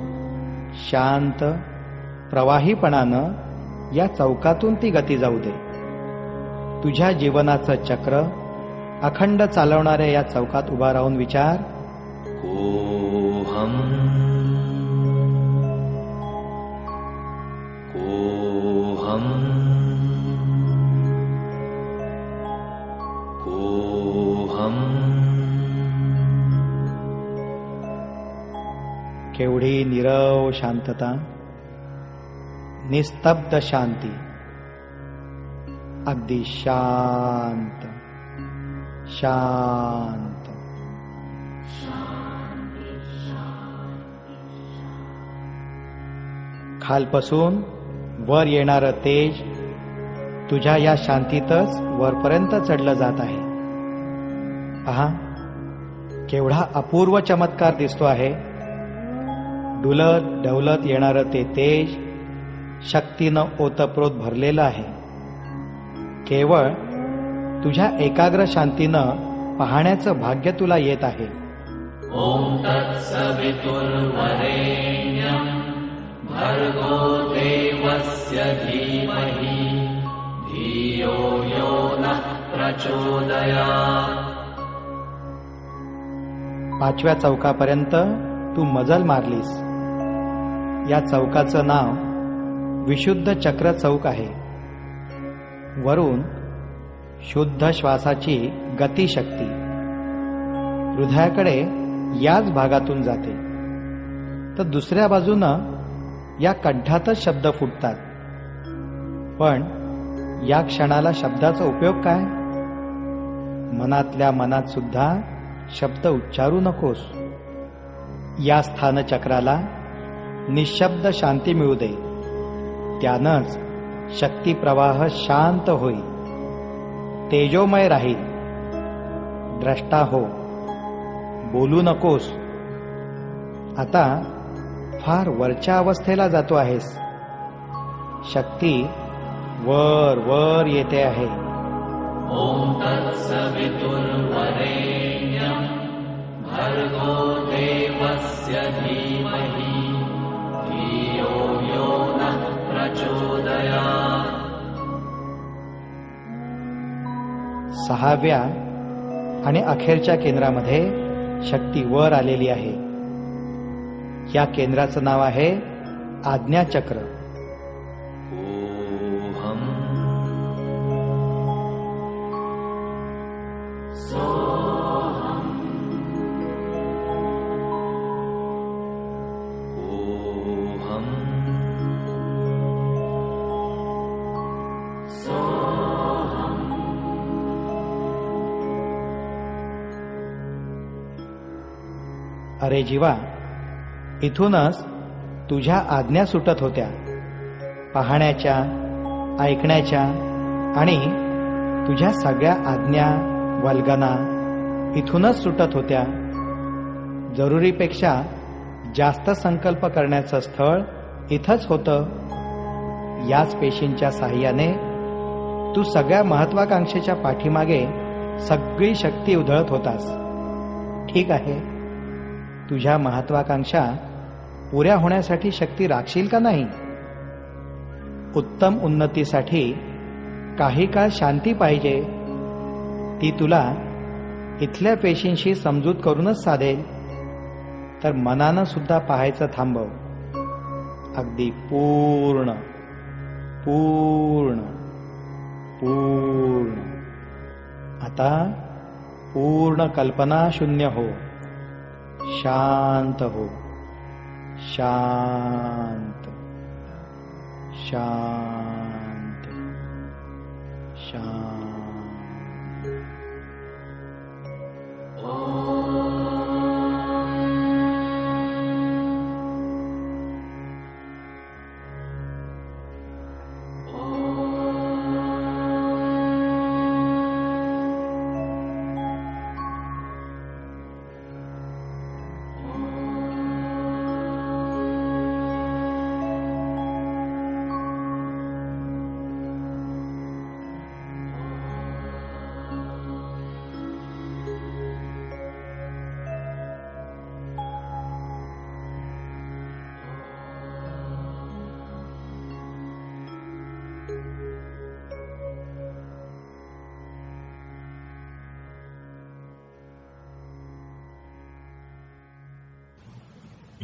S5: शांत प्रवाहीपणानं या चौकातून ती गती जाऊ दे. तुझ्या जीवनाचं चक्र अखंड चालवणाऱ्या या चौकात उभा राहून विचार.
S6: कोहम कोहम कोहम.
S5: केवढी नीरव शांतता, निस्तब्ध शांती, अगदी शांत शांत. खालपासून वर येणारं तेज तुझ्या या शांतीतच वरपर्यंत चढलं जात आहे. पहा, केवढा अपूर्व चमत्कार दिसतो आहे. डुलत डवलत येणारं ते तेज शक्तीनं ओतप्रोत भरलेलं आहे. केवळ तुझ्या एकाग्र शांतीनं पाहण्याचं भाग्य तुला येत आहे.
S6: ॐ तत्सवितुर्वरेण्यं भर्गो देवस्य धीमहि धियो यो नः प्रचोदयात्.
S5: पाचव्या चौकापर्यंत तू मजल मारलीस. या चौकाचं नाव विशुद्ध चक्र चौक आहे. वरून शुद्ध श्वासाची गतिशक्ती हृदयाकडे याच भागातून जाते. तर दुसऱ्या बाजूनं या कंठातच शब्द फुटतात. पण या क्षणाला शब्दाचा उपयोग काय? मनातल्या मनात सुद्धा शब्द उच्चारू नकोस. या स्थानचक्राला निशब्द शांती मिळू दे. त्यानंच शक्ती प्रवाह शांत होईल, तेजोमय राहील. द्रष्टा हो, बोलू नकोस. आता फार वरच्या अवस्थेला जातो आहेस. शक्ती वर वर येते आहे.
S6: ॐ तत्सवितुर्वरेण्यं भर्गो देवस्य धीमहि धियो यो नः प्रचोदयात्.
S5: सहाव्या आणि अखेरच्या केंद्रामध्ये शक्ती वर आलेली आहे. या केंद्राचं नाव आहे आज्ञाचक्र.
S6: कोहम सोहम कोहम सोहम
S5: अरे जीवा, इथूनच तुझ्या आज्ञा सुटत होत्या. पाहण्याच्या, ऐकण्याच्या आणि तुझ्या सगळ्या आज्ञा वल्गना इथूनच सुटत होत्या. जरुरीपेक्षा जास्त संकल्प करण्याचं स्थळ इथंच होतं. याच पेशींच्या साहाय्याने तू सगळ्या महत्वाकांक्षेच्या पाठीमागे सगळी शक्ती उधळत होतास. ठीक आहे, तुझ्या महत्वाकांक्षा पुऱ्या होण्यासाठी शक्ती राखशील का नाही? उत्तम उन्नतीसाठी काही काळ शांती पाहिजे. ती तुला इथल्या पेशींशी समजूत करूनच साधेल. तर मनानं सुद्धा पाहायचं थांबव. अगदी पूर्ण पूर्ण पूर्ण. आता पूर्ण कल्पना शून्य हो. शांत हो. शांत शांत शांत.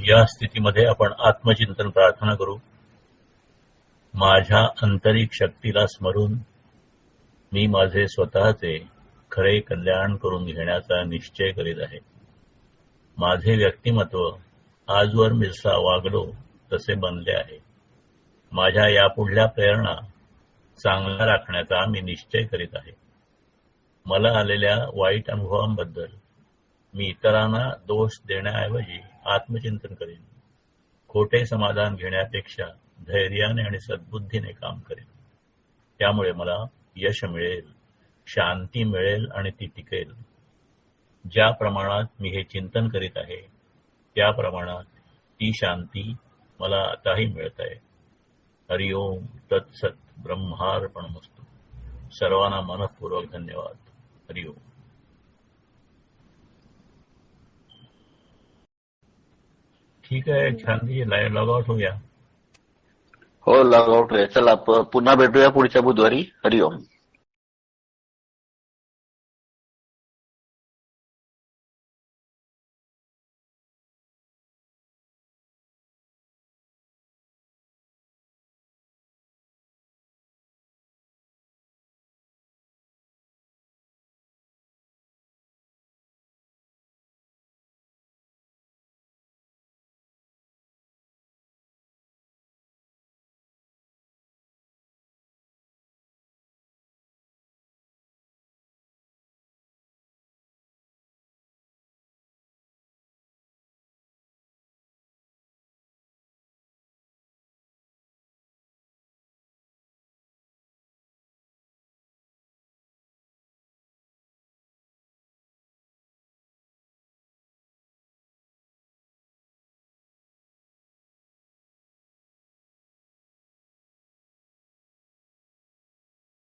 S2: या स्थितीमध्ये आपण आत्मचिंतन प्रार्थना करू. माझ्या आंतरिक शक्तीला स्मरून मी माझे स्वतःचे खरे कल्याण करून घेण्याचा निश्चय करीत आहे. माझे व्यक्तिमत्व आजवर मी जसा वागलो तसे बनले आहे. माझ्या यापुढल्या प्रेरणा चांगल्या राखण्याचा मी निश्चय करीत आहे. मला आलेल्या वाईट अनुभवांबद्दल मी इतरांना दोष देण्याऐवजी आत्मचिंतन करेन. खोटे समाधान घेण्यापेक्षा धैर्याने आणि सद्बुद्धीने काम करेन. त्यामुळे मला यश मिळेल, शांती मिळेल आणि ती टिकेल. ज्या प्रमाणात मी हे चिंतन करीत आहे त्या प्रमाणात ती शांती मला आताही मिळत आहे. हरिओम तत्सत ब्रह्मार्पणमस्तु. सर्वांना मनःपूर्वक धन्यवाद. हरिओम. ठीक आहे, शांती लॉग आउट होऊया.
S4: हो, लॉग आउट आहे. चला पुन्हा भेटूया पुढच्या बुधवारी. हरिओम.